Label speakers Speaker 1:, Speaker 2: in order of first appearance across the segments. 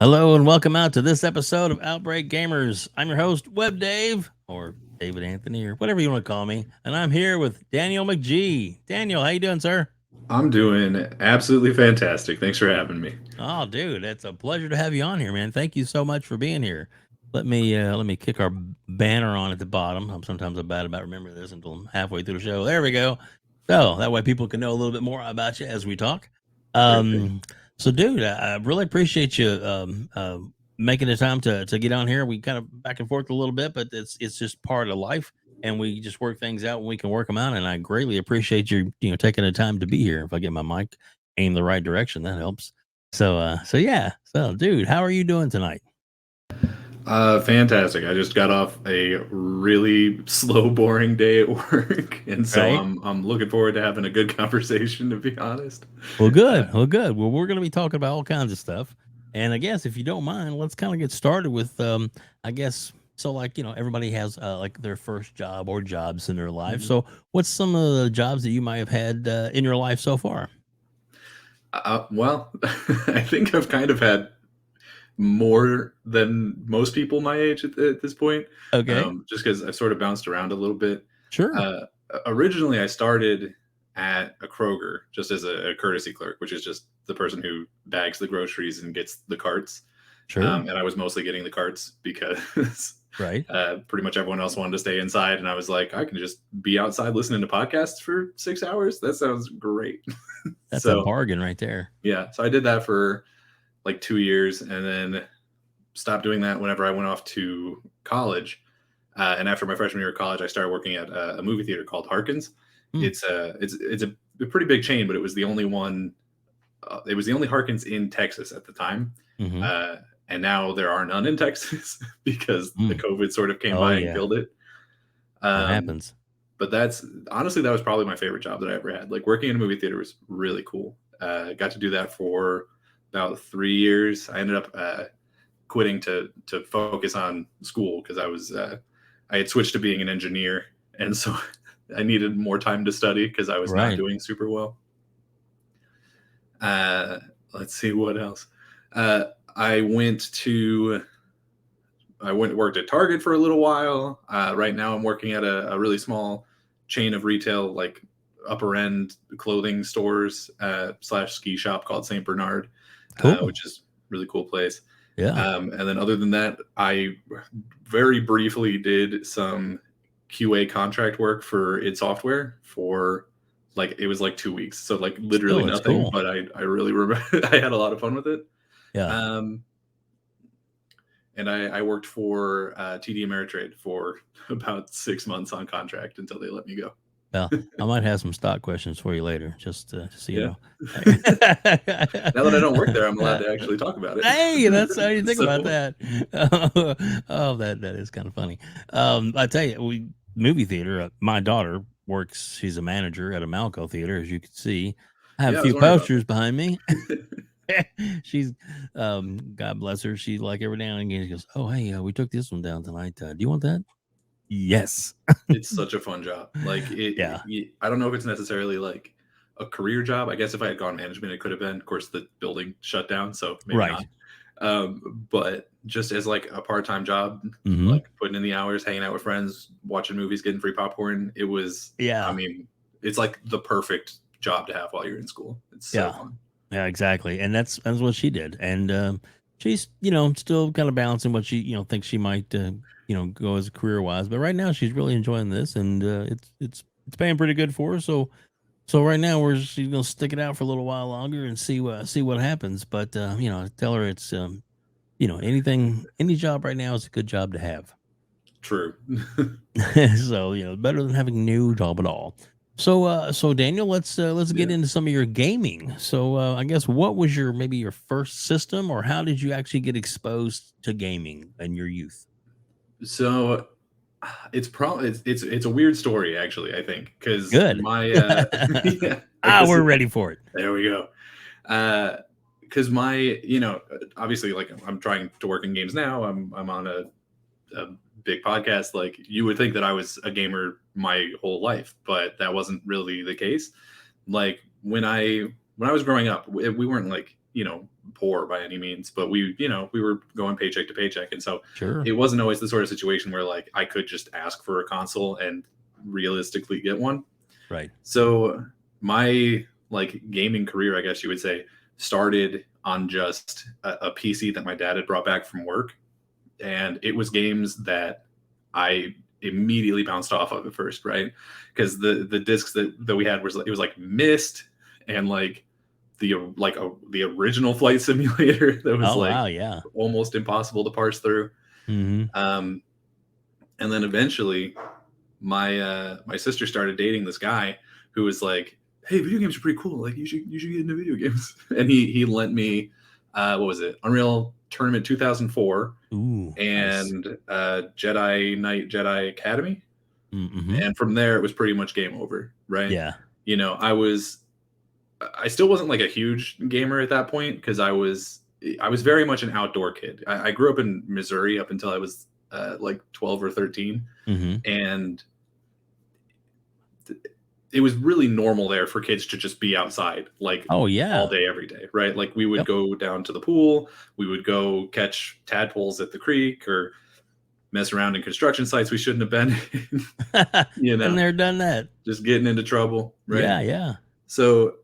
Speaker 1: Hello and welcome out to this episode of Outbreak Gamers. I'm your host, WebDave, or David Anthony, or whatever you want to call me, and I'm here with Daniel McG. Daniel, how you doing, sir?
Speaker 2: I'm doing absolutely fantastic. Thanks for having me.
Speaker 1: Oh, dude, it's a pleasure to have you on here, man. Thank you so much for being here. Let me kick our banner on at the bottom. I'm bad about remembering this until I'm halfway through the show. There we go. So that way people can know a little bit more about you as we talk.
Speaker 2: Sure thing.
Speaker 1: So, dude, I really appreciate you making the time to get on here. We kind of back and forth a little bit, but it's just part of life, and we just work things out when we can work them out. And I greatly appreciate you taking the time to be here. If I get my mic aimed the right direction, that helps. So yeah. So, dude, how are you doing tonight?
Speaker 2: Fantastic. I just got off a really slow, boring day at work, and so
Speaker 1: Right.
Speaker 2: I'm looking forward to having a good conversation. To be honest,
Speaker 1: Well,
Speaker 2: uh,
Speaker 1: good. Well, good. Well, we're going to be talking about all kinds of stuff. And I guess if you don't mind, let's kind of get started with, I guess, so like, everybody has like their first job or jobs in their life.
Speaker 2: mhm.
Speaker 1: So what's some of the jobs that you might have had in your life so far?
Speaker 2: Well, I think I've kind of had more than most people my age at this point,
Speaker 1: Okay.
Speaker 2: just because I've sort of bounced around a little bit.
Speaker 1: Sure.
Speaker 2: Uh, Originally, I started at a Kroger just as a courtesy clerk, which is just the person who bags the groceries and gets the carts.
Speaker 1: Sure.
Speaker 2: And I was mostly getting the carts because
Speaker 1: Right.
Speaker 2: pretty much everyone else wanted to stay inside, and I was like, I can just be outside listening to podcasts for 6 hours. That sounds great.
Speaker 1: That's a
Speaker 2: So
Speaker 1: bargain right there.
Speaker 2: yeah, so I did that for like 2 years, and then stopped doing that whenever I went off to college. And after my freshman year of college, I started working at a movie theater called Harkins.
Speaker 1: Hmm.
Speaker 2: It's a pretty big chain, but it was the only one. It was the only Harkins in Texas at the time,
Speaker 1: Mm-hmm.
Speaker 2: uh, and now there are none in Texas because the
Speaker 1: Mm.
Speaker 2: COVID sort of came
Speaker 1: Oh,
Speaker 2: by and
Speaker 1: yeah.
Speaker 2: killed it.
Speaker 1: That
Speaker 2: Um,
Speaker 1: happens.
Speaker 2: but that's honestly that was probably my favorite job that I ever had. Like working in a movie theater was really cool. Got to do that for about 3 years. I ended up quitting to focus on school because I had switched to being an engineer, and so I needed more time to study because I was not
Speaker 1: Right.
Speaker 2: doing super well. Uh, let's see what else. Uh, I went to I went worked at Target for a little while. Right now, I'm working at a really small chain of retail, like upper end clothing stores slash ski shop called Saint Bernard,
Speaker 1: Cool.
Speaker 2: which is a really cool place.
Speaker 1: Yeah.
Speaker 2: And then other than that, I very briefly did some QA contract work for id Software for like it was like 2 weeks, so like literally
Speaker 1: Still, it's
Speaker 2: nothing.
Speaker 1: cool.
Speaker 2: But I really remember I had a lot of fun with it.
Speaker 1: Yeah.
Speaker 2: Um, and I worked for TD Ameritrade for about 6 months on contract until they let me go.
Speaker 1: Well, I might have some stock questions for you later, just so you
Speaker 2: Yeah.
Speaker 1: know.
Speaker 2: Now that I don't work there, I'm allowed to actually talk about it.
Speaker 1: Hey, that's how you think about
Speaker 2: So
Speaker 1: that. Oh, that is kind of funny. I tell you, we movie theater. My daughter works. She's a manager at a Malco theater, as you can see. I have a
Speaker 2: yeah, I was
Speaker 1: few
Speaker 2: wondering about
Speaker 1: posters behind me. She's, God bless her. She like every now and again she goes, "Oh, hey, we took this one down tonight. Do you want that?" Yes.
Speaker 2: it's such a fun job. Like
Speaker 1: Yeah.
Speaker 2: I don't know if it's necessarily like a career job. I guess if I had gone management, it could have been. Of course, the building shut down, so maybe
Speaker 1: Right.
Speaker 2: not. But just as like a part-time job,
Speaker 1: Hmm.
Speaker 2: like putting in the hours, hanging out with friends, watching movies, getting free popcorn, it was. I
Speaker 1: Yeah.
Speaker 2: mean, it's like the perfect job to have while you're in school. It's so
Speaker 1: Yeah.
Speaker 2: fun.
Speaker 1: Yeah, exactly, and that's what she did, and she's still kind of balancing what she thinks she might go as career wise, but right now she's really enjoying this, and it's paying pretty good for her. So right now she's gonna stick it out for a little while longer and see what happens. But tell her it's any job right now is a good job to have.
Speaker 2: True.
Speaker 1: So better than having no job at all. So Daniel, let's get
Speaker 2: Yeah.
Speaker 1: into some of your gaming. So I guess what was maybe your first system, or how did you actually get exposed to gaming in your youth?
Speaker 2: So it's probably it's a weird story actually. I think because
Speaker 1: Good.
Speaker 2: my yeah, I
Speaker 1: Ah,
Speaker 2: guess
Speaker 1: we're ready for it.
Speaker 2: there we go. Because my obviously like I'm trying to work in games now. I'm on a big podcast. Like you would think that I was a gamer my whole life, but that wasn't really the case. Like when I was growing up, we weren't like poor by any means, but we were going paycheck to paycheck, and so
Speaker 1: Sure.
Speaker 2: it wasn't always the sort of situation where like I could just ask for a console and realistically get one.
Speaker 1: Right.
Speaker 2: So my like gaming career, I guess you would say, started on just a PC that my dad had brought back from work, and it was games that I immediately bounced off of at first, right? Because the discs that we had was it was like Myst and like the original flight simulator that was
Speaker 1: Oh
Speaker 2: like
Speaker 1: wow, yeah.
Speaker 2: almost impossible to parse through.
Speaker 1: Hmm.
Speaker 2: Um, and then eventually, my sister started dating this guy who was like, "Hey, video games are pretty cool. Like, you should get into video games." And he lent me, what was it? Unreal Tournament 2004
Speaker 1: Ooh, nice.
Speaker 2: and Jedi Knight Jedi Academy.
Speaker 1: Mm-hmm.
Speaker 2: And from there, it was pretty much game over, right?
Speaker 1: Yeah.
Speaker 2: I still wasn't like a huge gamer at that point because I was very much an outdoor kid. I grew up in Missouri up until I was like 12 or 13,
Speaker 1: Hmm.
Speaker 2: and it was really normal there for kids to just be outside like
Speaker 1: Oh
Speaker 2: all
Speaker 1: yeah.
Speaker 2: day every day, right? Like we would
Speaker 1: Yep.
Speaker 2: go down to the pool, we would go catch tadpoles at the creek or mess around in construction sites we shouldn't have been in,
Speaker 1: Been there, done that.
Speaker 2: just getting into trouble, right?
Speaker 1: Yeah, yeah.
Speaker 2: So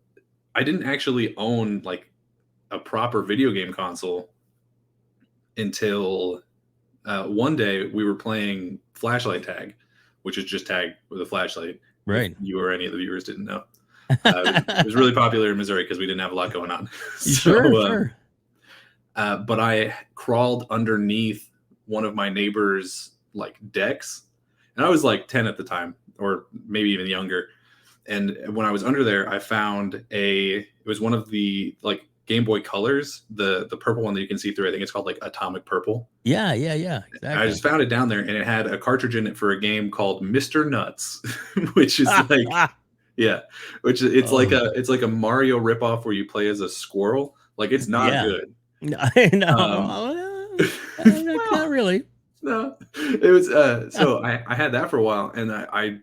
Speaker 2: I didn't actually own like a proper video game console until one day we were playing flashlight tag, which is just tag with a flashlight. If
Speaker 1: Right.
Speaker 2: you or any of the viewers didn't know, it was really popular in Missouri because we didn't have a lot going on.
Speaker 1: Sure,
Speaker 2: So,
Speaker 1: sure.
Speaker 2: but I crawled underneath one of my neighbor's like decks, and I was like 10 at the time, or maybe even younger. And when I was under there, I found it was one of the like Game Boy Colors, the purple one that you can see through. I think it's called like Atomic Purple.
Speaker 1: Yeah, yeah, yeah.
Speaker 2: And I
Speaker 1: Exactly.
Speaker 2: just found it down there, and it had a cartridge in it for a game called Mr. Nuts, which is like, yeah, which it's like
Speaker 1: Oh,
Speaker 2: a Mario ripoff where you play as a squirrel. Like it's not
Speaker 1: yeah.
Speaker 2: good.
Speaker 1: No,
Speaker 2: Um,
Speaker 1: no, not
Speaker 2: well,
Speaker 1: really.
Speaker 2: no, it was so I had that for a while, and I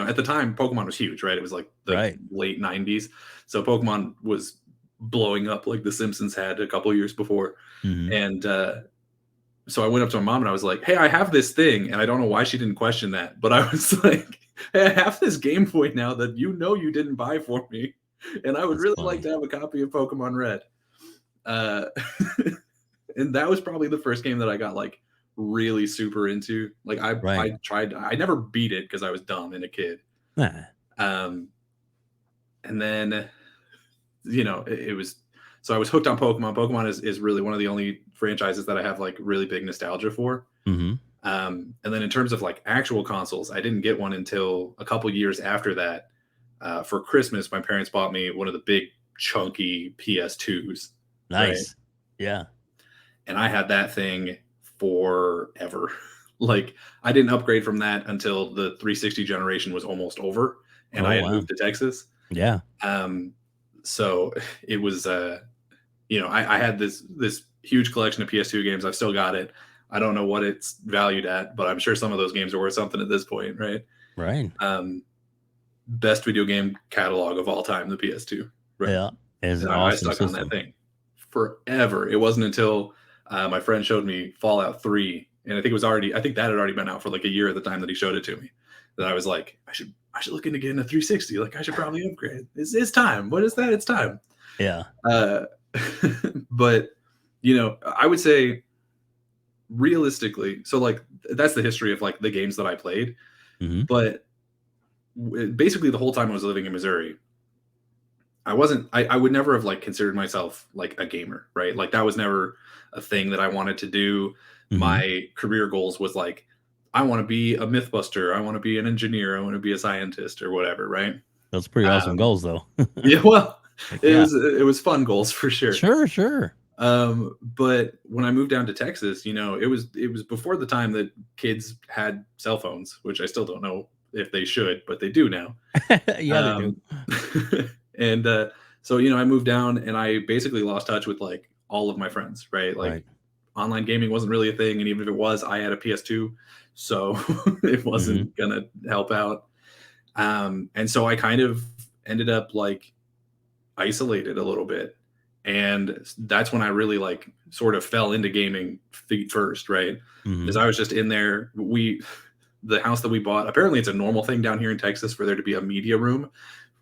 Speaker 2: at the time Pokemon was huge, right? It was like the
Speaker 1: Right.
Speaker 2: late 90s. So Pokemon was blowing up like The Simpsons had a couple years before.
Speaker 1: Hmm.
Speaker 2: And so I went up to my mom and I was like, "Hey, I have this thing." And I don't know why she didn't question that, but I was like, "Hey, I have this Game Boy now that you didn't buy for me. And I would
Speaker 1: That's
Speaker 2: really like
Speaker 1: funny.
Speaker 2: to have a copy of Pokemon Red." Uh, and that was probably the first game that I got like really super into. Like
Speaker 1: Right.
Speaker 2: I never beat it because I was dumb and a kid.
Speaker 1: Nah.
Speaker 2: Um, and then it was so I was hooked on Pokemon. Pokemon is really one of the only franchises that I have like really big nostalgia for.
Speaker 1: Hmm.
Speaker 2: And then in terms of like actual consoles, I didn't get one until a couple years after that. For Christmas, my parents bought me one of the big chunky PS2s, right?
Speaker 1: Nice. Yeah.
Speaker 2: And I had that thing forever. Like I didn't upgrade from that until the 360 generation was almost over, and
Speaker 1: Oh
Speaker 2: I had
Speaker 1: wow.
Speaker 2: moved to Texas.
Speaker 1: Yeah.
Speaker 2: Um, so it was, I had this huge collection of PS2 games. I've still got it. I don't know what it's valued at, but I'm sure some of those games are worth something at this point, right?
Speaker 1: Right.
Speaker 2: Um, Best video game catalog of all time, the PS2, right?
Speaker 1: Yeah. It's
Speaker 2: And
Speaker 1: an
Speaker 2: I
Speaker 1: awesome
Speaker 2: stuck on that
Speaker 1: system.
Speaker 2: thing forever. It wasn't until my friend showed me Fallout 3, and I think that had already been out for like a year at the time that he showed it to me, that I was like, I should look into getting a 360. Like I should probably upgrade. It's time. What is that? It's time.
Speaker 1: Yeah.
Speaker 2: Uh, but I would say realistically, so like that's the history of like the games that I played.
Speaker 1: Hmm.
Speaker 2: But basically, the whole time I was living in Missouri, I wasn't. I would never have like considered myself like a gamer, right? Like that was never a thing that I wanted to do.
Speaker 1: Hmm.
Speaker 2: My career goals was like, I want to be a mythbuster. I want to be an engineer. I want to be a scientist or whatever, right?
Speaker 1: Those pretty awesome
Speaker 2: Um,
Speaker 1: goals, though.
Speaker 2: yeah, well,
Speaker 1: Heck
Speaker 2: it
Speaker 1: yeah.
Speaker 2: was it was fun goals for sure.
Speaker 1: Sure, sure.
Speaker 2: But when I moved down to Texas, it was before the time that kids had cell phones, which I still don't know if they should, but they do now.
Speaker 1: Yeah, they do.
Speaker 2: Um, and so I moved down and I basically lost touch with like all of my friends, right? Like
Speaker 1: Right.
Speaker 2: online gaming wasn't really a thing, and even if it was, I had a PS2, so it
Speaker 1: Hmm.
Speaker 2: wasn't gonna help out. And so I kind of ended up like isolated a little bit, and that's when I really like sort of fell into gaming feet first, right? Because
Speaker 1: Hmm.
Speaker 2: I was just in there. The house that we bought, apparently it's a normal thing down here in Texas for there to be a media room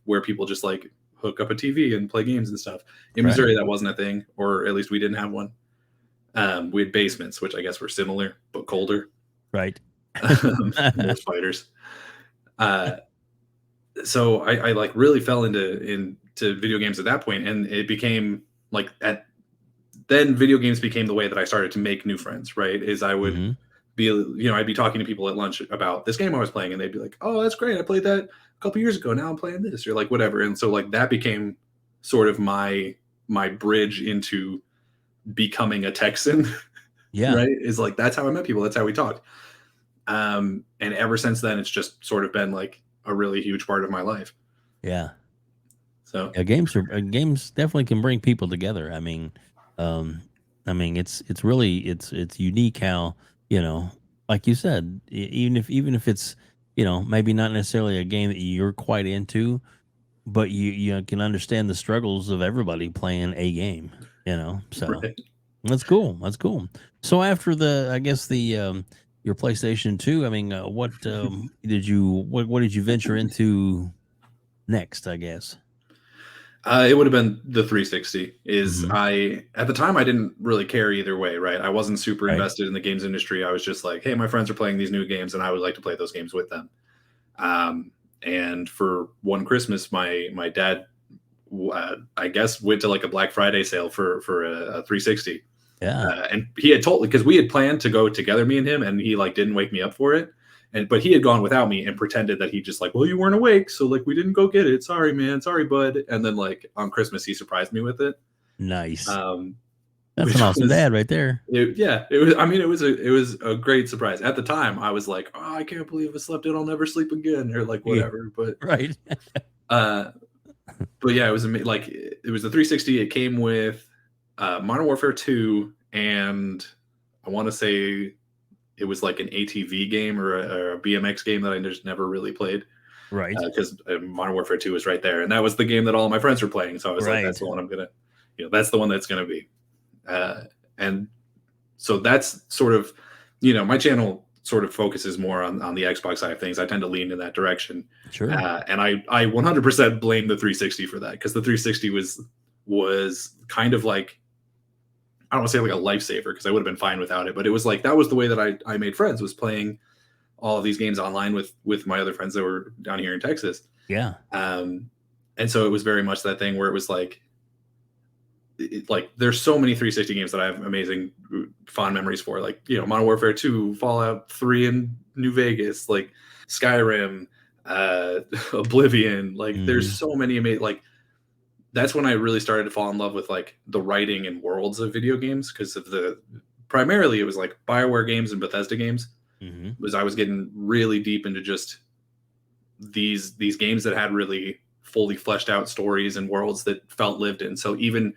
Speaker 2: where people just like hook up a TV and play games and stuff. In
Speaker 1: Right.
Speaker 2: Missouri, that wasn't a thing, or at least we didn't have one. We had basements, which I guess were similar but colder.
Speaker 1: Right.
Speaker 2: More spiders. Uh, so I like really fell into video games at that point, and it became like at then video games became the way that I started to make new friends. Right, is I would
Speaker 1: Hmm.
Speaker 2: be I'd be talking to people at lunch about this game I was playing, and they'd be like, "Oh, that's great! I played that a couple years ago. Now I'm playing this," or like whatever. And so like that became sort of my bridge into becoming a Texan.
Speaker 1: Yeah.
Speaker 2: Right, is like that's how I met people. That's how we talked. And ever since then, it's just sort of been like a really huge part of my life.
Speaker 1: Yeah.
Speaker 2: So
Speaker 1: Yeah, games definitely can bring people together. Um, it's really it's unique how like you said, even if it's maybe not necessarily a game that you're quite into, but you can understand the struggles of everybody playing a game. So
Speaker 2: right.
Speaker 1: that's cool. That's cool. So after I guess your PlayStation 2, what did you venture into next? I guess.
Speaker 2: It would have been the 360. Is
Speaker 1: Hmm.
Speaker 2: I at the time I didn't really care either way, right? I wasn't super
Speaker 1: Right.
Speaker 2: invested in the games industry. I was just like, hey, my friends are playing these new games, and I would like to play those games with them. Um, and for one Christmas, my dad, I guess, went to like a Black Friday sale for a 360.
Speaker 1: Yeah.
Speaker 2: And he had told because we had planned to go together, me and him, and he like didn't wake me up for it. But he had gone without me and pretended that he just like, well, you weren't awake, so like we didn't go get it. Sorry, man. Sorry, bud. And then like on Christmas, he surprised me with it,
Speaker 1: Nice.
Speaker 2: um,
Speaker 1: That's
Speaker 2: which
Speaker 1: an awesome
Speaker 2: was
Speaker 1: dad right there.
Speaker 2: yeah, it was. I mean, it was a great surprise. At the time, I was like, oh, I can't believe I slept in. I'll never sleep again, or like
Speaker 1: Yeah.
Speaker 2: whatever. But
Speaker 1: Right.
Speaker 2: uh, but yeah, it was like it was the 360. It came with Modern Warfare 2, and I want to say it was like an ATV game or a BMX game that I just never really played
Speaker 1: Right.
Speaker 2: because Modern Warfare 2 was right there, and that was the game that all my friends were playing. So I was like, that's
Speaker 1: Right.
Speaker 2: the one I'm gonna, that's the one that's gonna be. And so that's sort of, my channel sort of focuses more on the Xbox side of things. I tend to lean in that direction,
Speaker 1: Sure.
Speaker 2: and I 100% blame the 360 for that because the 360 was kind of like I don't want to say like a lifesaver because I would have been fine without it, but it was like that was the way that I made friends was playing all of these games online with my other friends that were down here in Texas.
Speaker 1: Yeah.
Speaker 2: Um, and so it was very much that thing where it was like there's so many 360 games that I have amazing fond memories for, like Modern Warfare 2, Fallout 3 in New Vegas, like Skyrim, Oblivion. Like there's
Speaker 1: Hmm.
Speaker 2: so many amazing like that's when I really started to fall in love with like the writing and worlds of video games because of the primarily it was like BioWare games and Bethesda games.
Speaker 1: Hmm.
Speaker 2: Was I was getting really deep into just these games that had really fully fleshed out stories and worlds that felt lived in. So even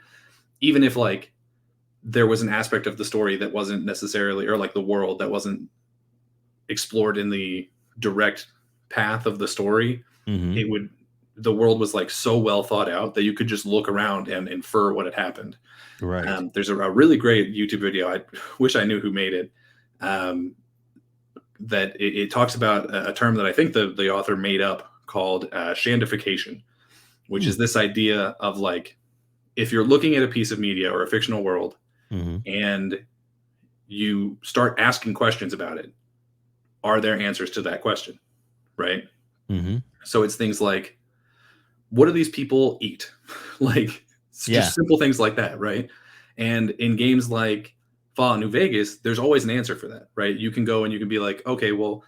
Speaker 2: if like there was an aspect of the story that wasn't necessarily or like the world that wasn't explored in the direct path of the story,
Speaker 1: Hmm.
Speaker 2: it would the world was like so well thought out that you could just look around and infer what had happened.
Speaker 1: Right.
Speaker 2: There's a really great YouTube video. I wish I knew who made it. Um, that it talks about a term that I think the author made up called shandification, which
Speaker 1: Hmm.
Speaker 2: is this idea of like if you're looking at a piece of media or a fictional world
Speaker 1: Hmm.
Speaker 2: and you start asking questions about it, are there answers to that question? Right.
Speaker 1: Hmm.
Speaker 2: So it's things like, what do these people eat? Like it's
Speaker 1: Yeah.
Speaker 2: just simple things like that, right? And in games like Fallout New Vegas, there's always an answer for that, right? You can go and you can be like, okay, well,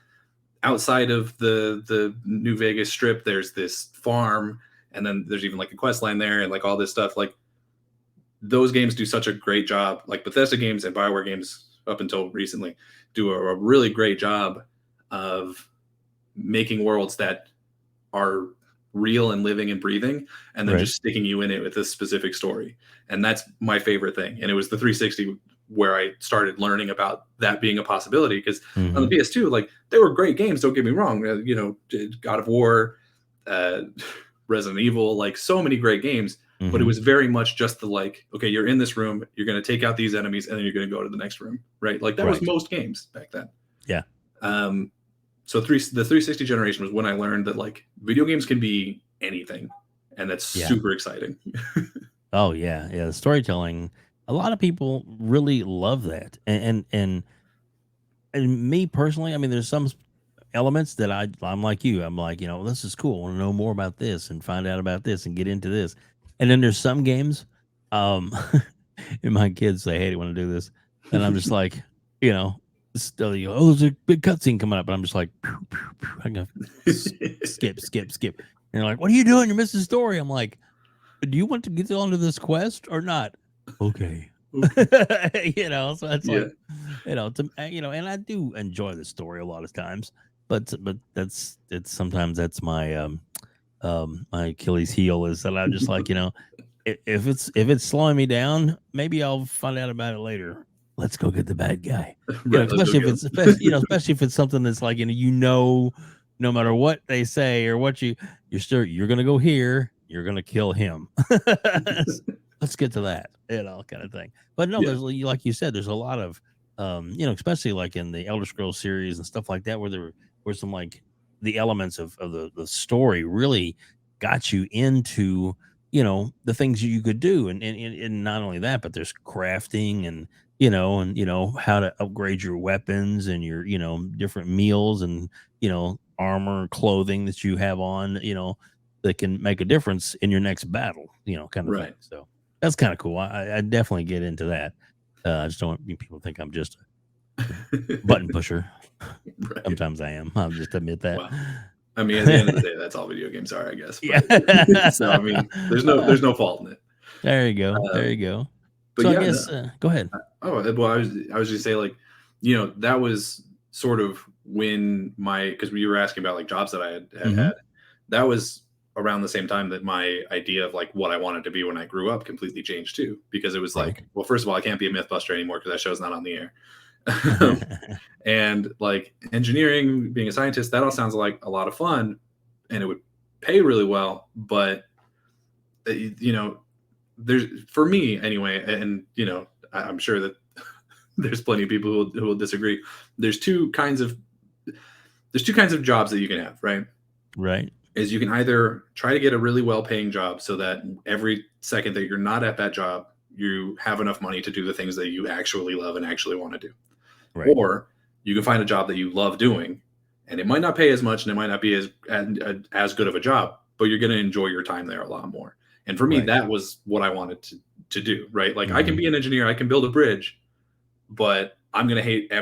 Speaker 2: outside of the New Vegas strip, there's this farm, and then there's even like a quest line there and like all this stuff. Like those games do such a great job. Like Bethesda games and Bioware games up until recently do a really great job of making worlds that are real and living and breathing and then
Speaker 1: Right.
Speaker 2: just sticking you in it with a specific story. And that's my favorite thing. And it was the 360 where I started learning about that being a possibility because on the
Speaker 1: Hmm.
Speaker 2: PS2, like they were great games, don't get me wrong, God of War, uh, Resident Evil, like so many great games, but it
Speaker 1: Hmm.
Speaker 2: was very much just the like, okay, you're in this room, you're going to take out these enemies, and then you're going to go to the next room, right? Like that was
Speaker 1: Right.
Speaker 2: most games back then.
Speaker 1: Yeah.
Speaker 2: Um, so the 360 generation was when I learned that like video games can be anything, and that's
Speaker 1: Yeah.
Speaker 2: super exciting.
Speaker 1: Oh yeah. Yeah. The storytelling. A lot of people really love that, and me personally, I mean, there's some elements that I'm like you. I'm like, this is cool. I want to know more about this and find out about this and get into this. And then there's some games, um, and my kids they hate it when I do this, and I'm just like, you know, still you go, oh, there's a big cutscene coming up, and I'm just like, pew, pew, pew. I'm gonna skip, skip, skip. And they're like, what are you doing? You're missing the story. I'm like, do you want to get onto this quest or not? Okay.
Speaker 2: Okay.
Speaker 1: So it's
Speaker 2: Yeah.
Speaker 1: like, and I do enjoy the story a lot of times, but it's sometimes that's my Achilles heel is that I'm just like, if it's slowing me down, maybe I'll find out about it later. Let's go get the bad guy.
Speaker 2: Right. Let's go
Speaker 1: Especially if
Speaker 2: get
Speaker 1: it's
Speaker 2: them.
Speaker 1: especially if it's something that's like, no matter what they say or what you're gonna go here, you're gonna kill him. Let's get to that, kind of thing. But no,
Speaker 2: Yeah.
Speaker 1: like you said, there's a lot of especially like in the Elder Scrolls series and stuff like that, where there were some like the elements of the story really got you into the things you could do, and not only that, but there's crafting and how to upgrade your weapons and your different meals and armor, clothing that you have on, that can make a difference in your next battle, kind of thing.
Speaker 2: Right.
Speaker 1: So that's kind of cool. I definitely get into that. I just don't want people to think I'm just a button pusher.
Speaker 2: Right.
Speaker 1: Sometimes I am. I'll just admit that.
Speaker 2: Well, I mean, at the end of the day, that's all video games are, I guess.
Speaker 1: Yeah.
Speaker 2: But so I mean, there's no fault in it.
Speaker 1: There you go. There you
Speaker 2: Um,
Speaker 1: go.
Speaker 2: but
Speaker 1: So I
Speaker 2: yeah, no,
Speaker 1: guess go ahead.
Speaker 2: well, I was just say like, that was sort of when because you were asking about like jobs that I had
Speaker 1: Hmm.
Speaker 2: had. That was around the same time that my idea of like what I wanted to be when I grew up completely changed too. Because it was
Speaker 1: Right.
Speaker 2: like, well, first of all, I can't be a MythBuster anymore because that show's not on the air. And like engineering, being a scientist, that all sounds like a lot of fun, and it would pay really well. But you know, there's for me anyway, and I'm sure that there's plenty of people who will disagree. There's two kinds of jobs that you can have, right?
Speaker 1: Right.
Speaker 2: Is you can either try to get a really well-paying job so that every second that you're not at that job, you have enough money to do the things that you actually love and actually want to do.
Speaker 1: Right.
Speaker 2: Or you can find a job that you love doing, and it might not pay as much and it might not be as good of a job, but you're going to enjoy your time there a lot more. And for me,
Speaker 1: Right.
Speaker 2: that was what I wanted to do, right? Like I can
Speaker 1: Hmm.
Speaker 2: be an engineer, I can build a bridge, but I'm going to hate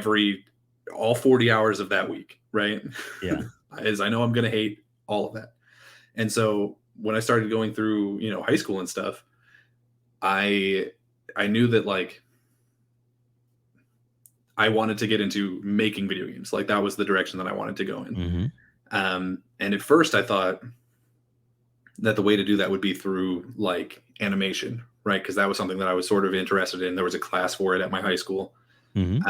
Speaker 2: all 40 hours of that week, right?
Speaker 1: Yeah.
Speaker 2: As I know I'm going to hate all of that. And so when I started going through, high school and stuff, I knew that like I wanted to get into making video games. Like that was the direction that I wanted to go in.
Speaker 1: Hmm.
Speaker 2: And at first I thought that the way to do that would be through like animation, right? Because that was something that I was sort of interested in. There was a class for it at my high school.
Speaker 1: Hmm.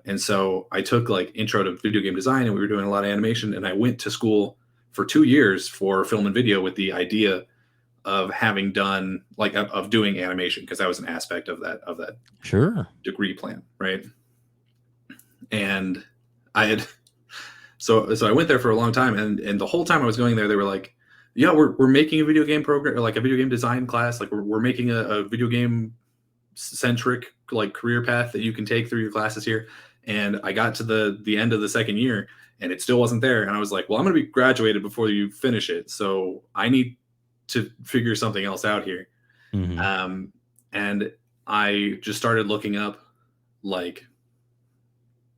Speaker 2: And so I took like intro to video game design, and we were doing a lot of animation. And I went to school for 2 years for film and video with the idea of having done like of doing animation, because that was an aspect of that
Speaker 1: Sure.
Speaker 2: degree plan, right? And I had so I went there for a long time, and the whole time I was going there, they were like, yeah, we're making a video game program, or like a video game design class, like we're making a video game centric like career path that you can take through your classes here. And I got to the end of the second year, and it still wasn't there, and I was like, well, I'm going to be graduated before you finish it, so I need to figure something else out here.
Speaker 1: Hmm.
Speaker 2: And I just started looking up like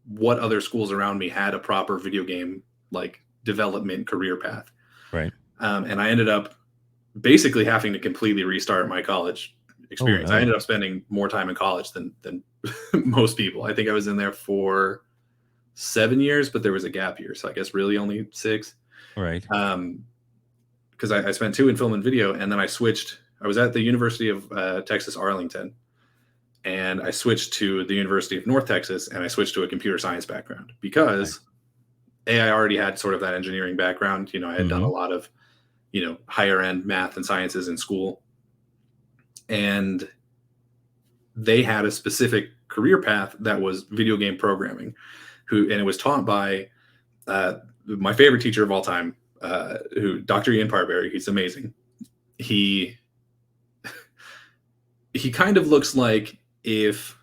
Speaker 2: what other schools around me had a proper video game like development career path.
Speaker 1: Right.
Speaker 2: And I ended up basically having to completely restart my college
Speaker 1: Oh
Speaker 2: experience. I
Speaker 1: no.
Speaker 2: ended up spending more time in college than most people. I think I was in there for 7 years, but there was a gap year, so I guess really only 6.
Speaker 1: Right.
Speaker 2: Because I spent 2 in film and video, and then I switched. I was at the University of Texas Arlington, and I switched to the University of North Texas, and I switched to a computer science background because I already had sort of that engineering background. I had done
Speaker 1: Hmm.
Speaker 2: a lot of higher end math and sciences in school, and they had a specific career path that was video game programming, and it was taught by my favorite teacher of all time, who Dr. Ian Parberry. He's amazing. He kind of looks like if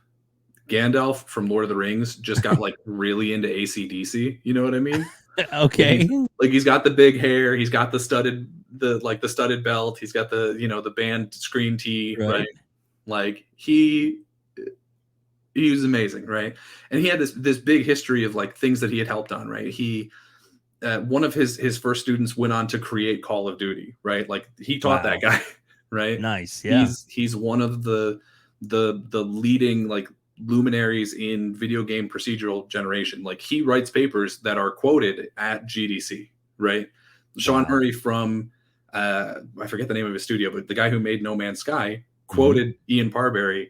Speaker 2: Gandalf from Lord of the Rings just got like really into AC/DC. You know what I mean?
Speaker 1: Okay.
Speaker 2: He's got the big hair. He's got the studded belt. He's got the, the band screen tee, right? Like he was amazing, right? And he had this big history of like things that he had helped on, right? He one of his first students went on to create Call of Duty, right? Like he taught that guy, right?
Speaker 1: Nice. Yeah.
Speaker 2: He's one of the leading like luminaries in video game procedural generation. Like he writes papers that are quoted at GDC, right? Sean Murray from I forget the name of his studio, but the guy who made No Man's Sky quoted Ian Parberry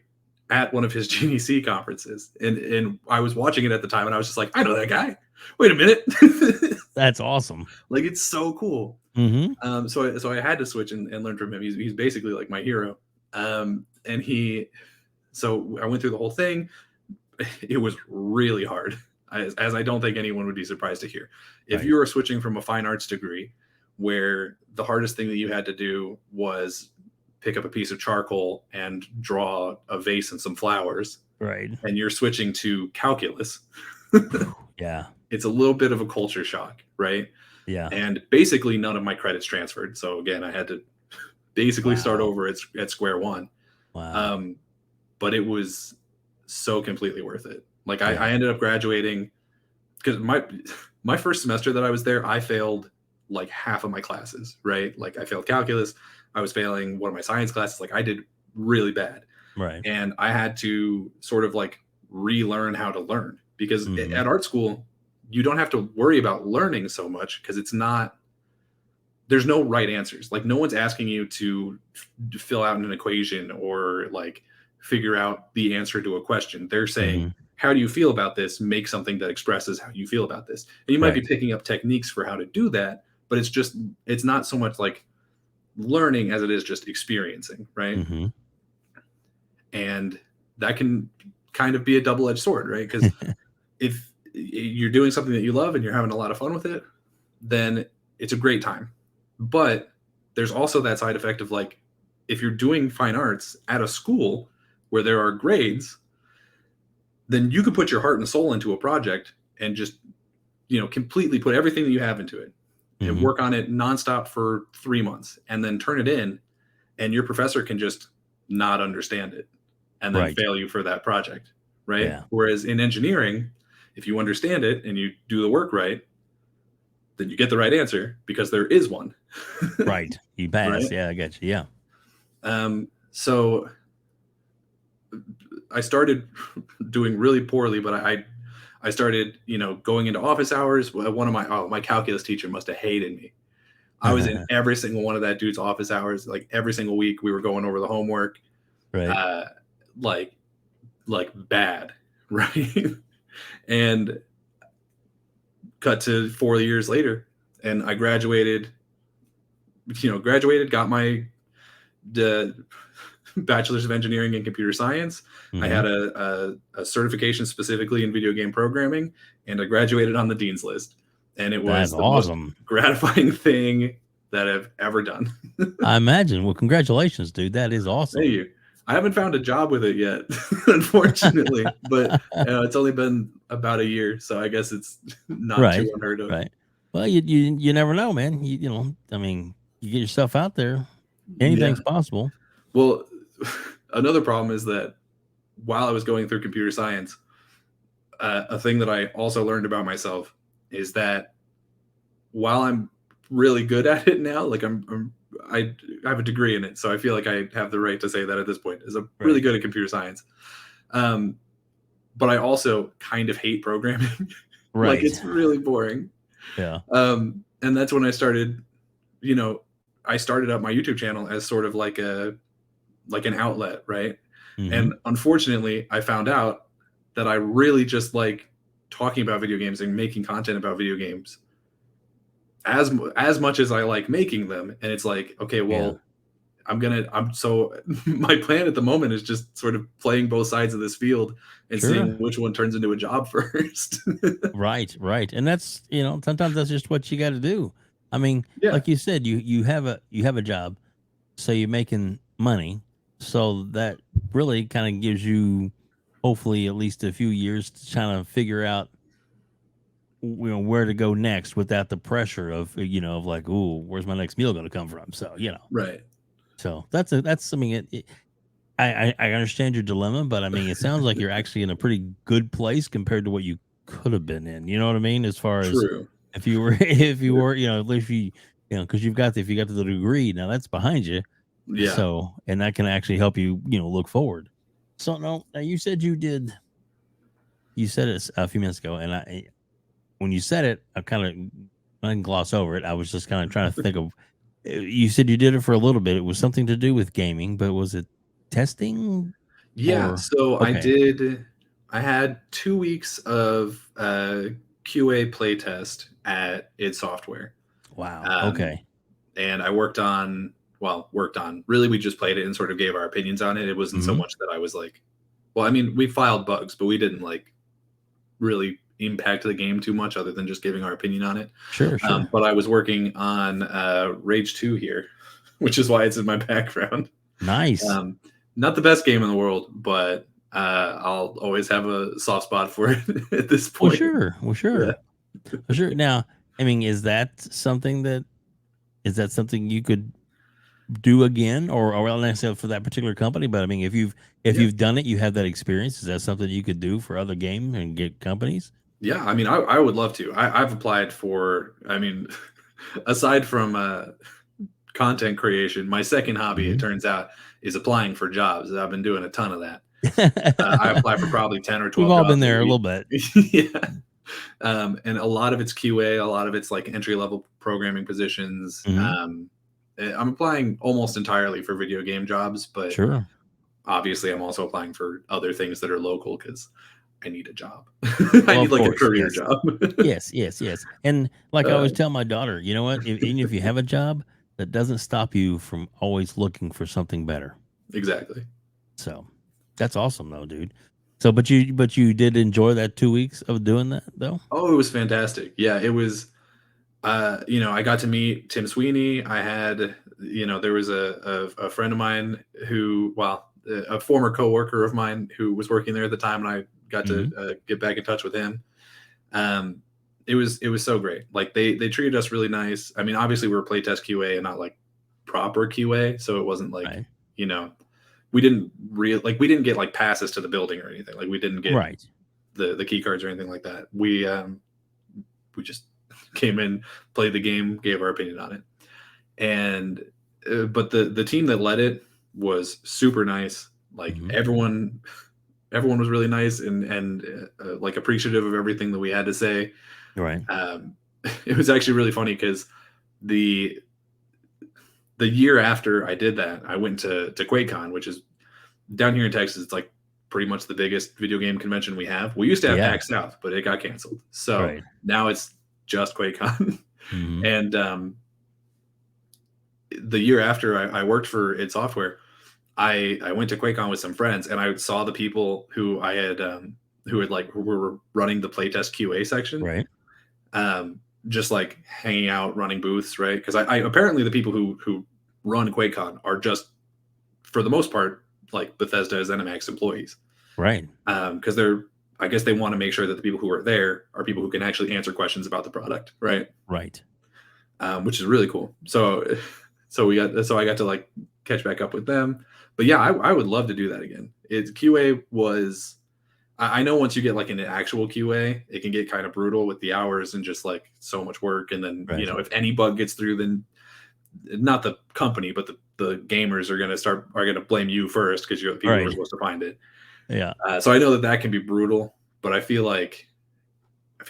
Speaker 2: at one of his GDC conferences, and I was watching it at the time, and I was just like, I know that guy. Wait a minute.
Speaker 1: That's awesome.
Speaker 2: Like it's so cool. So I had to switch and learn from him. He's basically like my hero. So I went through the whole thing. It was really hard, as I don't think anyone would be surprised to hear. If you were switching from a fine arts degree, where the hardest thing that you had to do was pick up a piece of charcoal and draw a vase and some flowers,
Speaker 1: right?
Speaker 2: And you're switching to calculus.
Speaker 1: Yeah.
Speaker 2: It's a little bit of a culture shock, right?
Speaker 1: Yeah.
Speaker 2: And basically none of my credits transferred. So again, I had to basically start over at square one.
Speaker 1: Wow.
Speaker 2: But it was so completely worth it. Like I ended up graduating because my first semester that I was there, I failed like half of my classes, right? Like I failed calculus. I was failing one of my science classes. Like I did really bad.
Speaker 1: Right.
Speaker 2: And I had to sort of like relearn how to learn, because at art school, you don't have to worry about learning so much, because there's no right answers. Like no one's asking you to fill out an equation or like figure out the answer to a question. They're saying, how do you feel about this? Make something that expresses how you feel about this. And you might be picking up techniques for how to do that, but it's not so much like learning as it is just experiencing, right? And that can kind of be a double-edged sword, right? Because if you're doing something that you love and you're having a lot of fun with it, then it's a great time. But there's also that side effect of like, if you're doing fine arts at a school where there are grades, then you could put your heart and soul into a project and just, completely put everything that you have into it and work on it nonstop for 3 months, and then turn it in, and your professor can just not understand it and then fail you for that project, right? Yeah. Whereas in engineering, if you understand it and you do the work right, then you get the right answer because there is one.
Speaker 1: Right. You pass. Right? Yeah, I get you.
Speaker 2: Yeah. So I started doing really poorly, but I started, going into office hours. One of my calculus teacher must have hated me. I was in every single one of that dude's office hours. Like every single week we were going over the homework, right? Like bad, right? And cut to 4 years later, and I graduated, got my bachelor's of engineering in computer science. I had a certification specifically in video game programming, and I graduated on the dean's list. And it was the awesome, most gratifying thing that I've ever done.
Speaker 1: I imagine. Well, congratulations, dude. That is awesome.
Speaker 2: Thank you. I haven't found a job with it yet, unfortunately, but it's only been about a year, so I guess it's not too unheard of.
Speaker 1: Right. Well, you never know, man. I mean, you get yourself out there, anything's possible.
Speaker 2: Well, another problem is that while I was going through computer science, a thing that I also learned about myself is that while I'm really good at it now, like I have a degree in it, so I feel like I have the right to say that at this point, is I'm really good at computer science. But I also kind of hate programming. Like it's really boring.
Speaker 1: Yeah.
Speaker 2: And that's when I started, I started up my YouTube channel as sort of like an outlet, right? And unfortunately, I found out that I really just like talking about video games and making content about video games as much as I like making them. And it's like, okay, well, I'm so my plan at the moment is just sort of playing both sides of this field and
Speaker 1: Sure.
Speaker 2: seeing which one turns into a job first.
Speaker 1: Right, right. And that's, sometimes that's just what you got to do. I mean,
Speaker 2: Yeah,
Speaker 1: like you said, you have a job, so you're making money. So that really kind of gives you hopefully at least a few years to kind of figure out where to go next without the pressure of like, ooh, where's my next meal going to come from?
Speaker 2: right.
Speaker 1: So that's I mean I understand your dilemma, but I mean it sounds like you're actually in a pretty good place compared to what you could have been in. You know what I mean? As far as
Speaker 2: True.
Speaker 1: if you were if you were, at least because if you got the degree, now that's behind you.
Speaker 2: Yeah.
Speaker 1: So and that can actually help you, look forward. So no, now you said it a few minutes ago, and when you said it, I didn't gloss over it. I was just kind of trying to think of. You said you did it for a little bit. It was something to do with gaming, but was it testing
Speaker 2: Yeah,
Speaker 1: or
Speaker 2: so
Speaker 1: okay?
Speaker 2: I had 2 weeks of, QA playtest at id Software,
Speaker 1: Wow.
Speaker 2: um,
Speaker 1: Okay.
Speaker 2: and I worked on really, we just played it and sort of gave our opinions on it. It wasn't so
Speaker 1: Hmm.
Speaker 2: much that I was like, well, I mean, we filed bugs, but we didn't, like, really impact the game too much other than just giving our opinion on it.
Speaker 1: Sure. Sure.
Speaker 2: But I was working on, Rage 2 here, which is why it's in my background.
Speaker 1: Nice.
Speaker 2: Um, Not the best game in the world, but I'll always have a soft spot for it at this
Speaker 1: Well,
Speaker 2: point.
Speaker 1: sure. Well,
Speaker 2: Yeah.
Speaker 1: sure. Well, sure. Now, I mean, is that something you could do again, or well, not necessarily for that particular company, but I mean, if
Speaker 2: Yeah.
Speaker 1: you've done it, you have that experience. Is that something you could do for other game and get companies?
Speaker 2: Yeah. I mean, I would love to. I've applied for, I mean, aside from content creation, my second hobby, it
Speaker 1: Mhm.
Speaker 2: turns out, is applying for jobs. I've been doing a ton of that. I apply for probably 10 or
Speaker 1: We've
Speaker 2: 12
Speaker 1: all been
Speaker 2: jobs a
Speaker 1: there a
Speaker 2: week.
Speaker 1: little bit.
Speaker 2: Yeah. And a lot of it's QA, a lot of it's like entry level programming positions.
Speaker 1: Mhm.
Speaker 2: I'm applying almost entirely for video game jobs, but
Speaker 1: Sure.
Speaker 2: obviously I'm also applying for other things that are local because I need a job. I
Speaker 1: Well,
Speaker 2: need
Speaker 1: of
Speaker 2: like a
Speaker 1: course,
Speaker 2: career
Speaker 1: yes.
Speaker 2: job.
Speaker 1: Yes, yes, yes. And like I
Speaker 2: uh,
Speaker 1: always tell my daughter, you know what? Even if you have a job, that doesn't stop you from always looking for something better.
Speaker 2: exactly.
Speaker 1: So that's awesome though, dude. So but you did enjoy that 2 weeks of doing that though?
Speaker 2: Oh, it was fantastic. Yeah, it was. I got to meet Tim Sweeney. I had, there was a friend of mine who, well, a former coworker of mine who was working there at the time, and I got to
Speaker 1: Mhm.
Speaker 2: get back in touch with him. Um, it was so great. Like they treated us really nice. I mean, obviously we were playtest QA and not like proper QA, so it wasn't like,
Speaker 1: Right.
Speaker 2: you know, we didn't get like passes to the building or anything. Like we didn't get
Speaker 1: Right.
Speaker 2: the key cards or anything like that. We just came in, played the game, gave our opinion on it, and but the team that led it was super nice. Like
Speaker 1: Mhm.
Speaker 2: everyone was really nice and like appreciative of everything that we had to say.
Speaker 1: Right.
Speaker 2: Um, it was actually really funny because the the year after I did that, I went to QuakeCon, which is down here in Texas. It's like pretty much the biggest video game convention we have. We used to have
Speaker 1: Yeah.
Speaker 2: PAX South, but it got canceled. So
Speaker 1: Right.
Speaker 2: now it's just QuakeCon.
Speaker 1: Mhm.
Speaker 2: And the year after I worked for id Software, I went to QuakeCon with some friends, and I saw the people who were running the playtest QA section,
Speaker 1: Right.
Speaker 2: just like hanging out, running booths, right? Because I apparently the people who run QuakeCon are just for the most part like Bethesda ZeniMax employees,
Speaker 1: Right.
Speaker 2: because I guess they want to make sure that the people who are there are people who can actually answer questions about the product, right?
Speaker 1: Right.
Speaker 2: Which is really cool. So I got to like catch back up with them. But yeah, I would love to do that again. It QA was. I know once you get like an actual QA, it can get kind of brutal with the hours and just like so much work. And then
Speaker 1: Right.
Speaker 2: if any bug gets through, then not the company, but the gamers are gonna blame you first because you're the people who are
Speaker 1: Right.
Speaker 2: supposed to find it.
Speaker 1: Yeah.
Speaker 2: So I know that can be brutal, but I feel like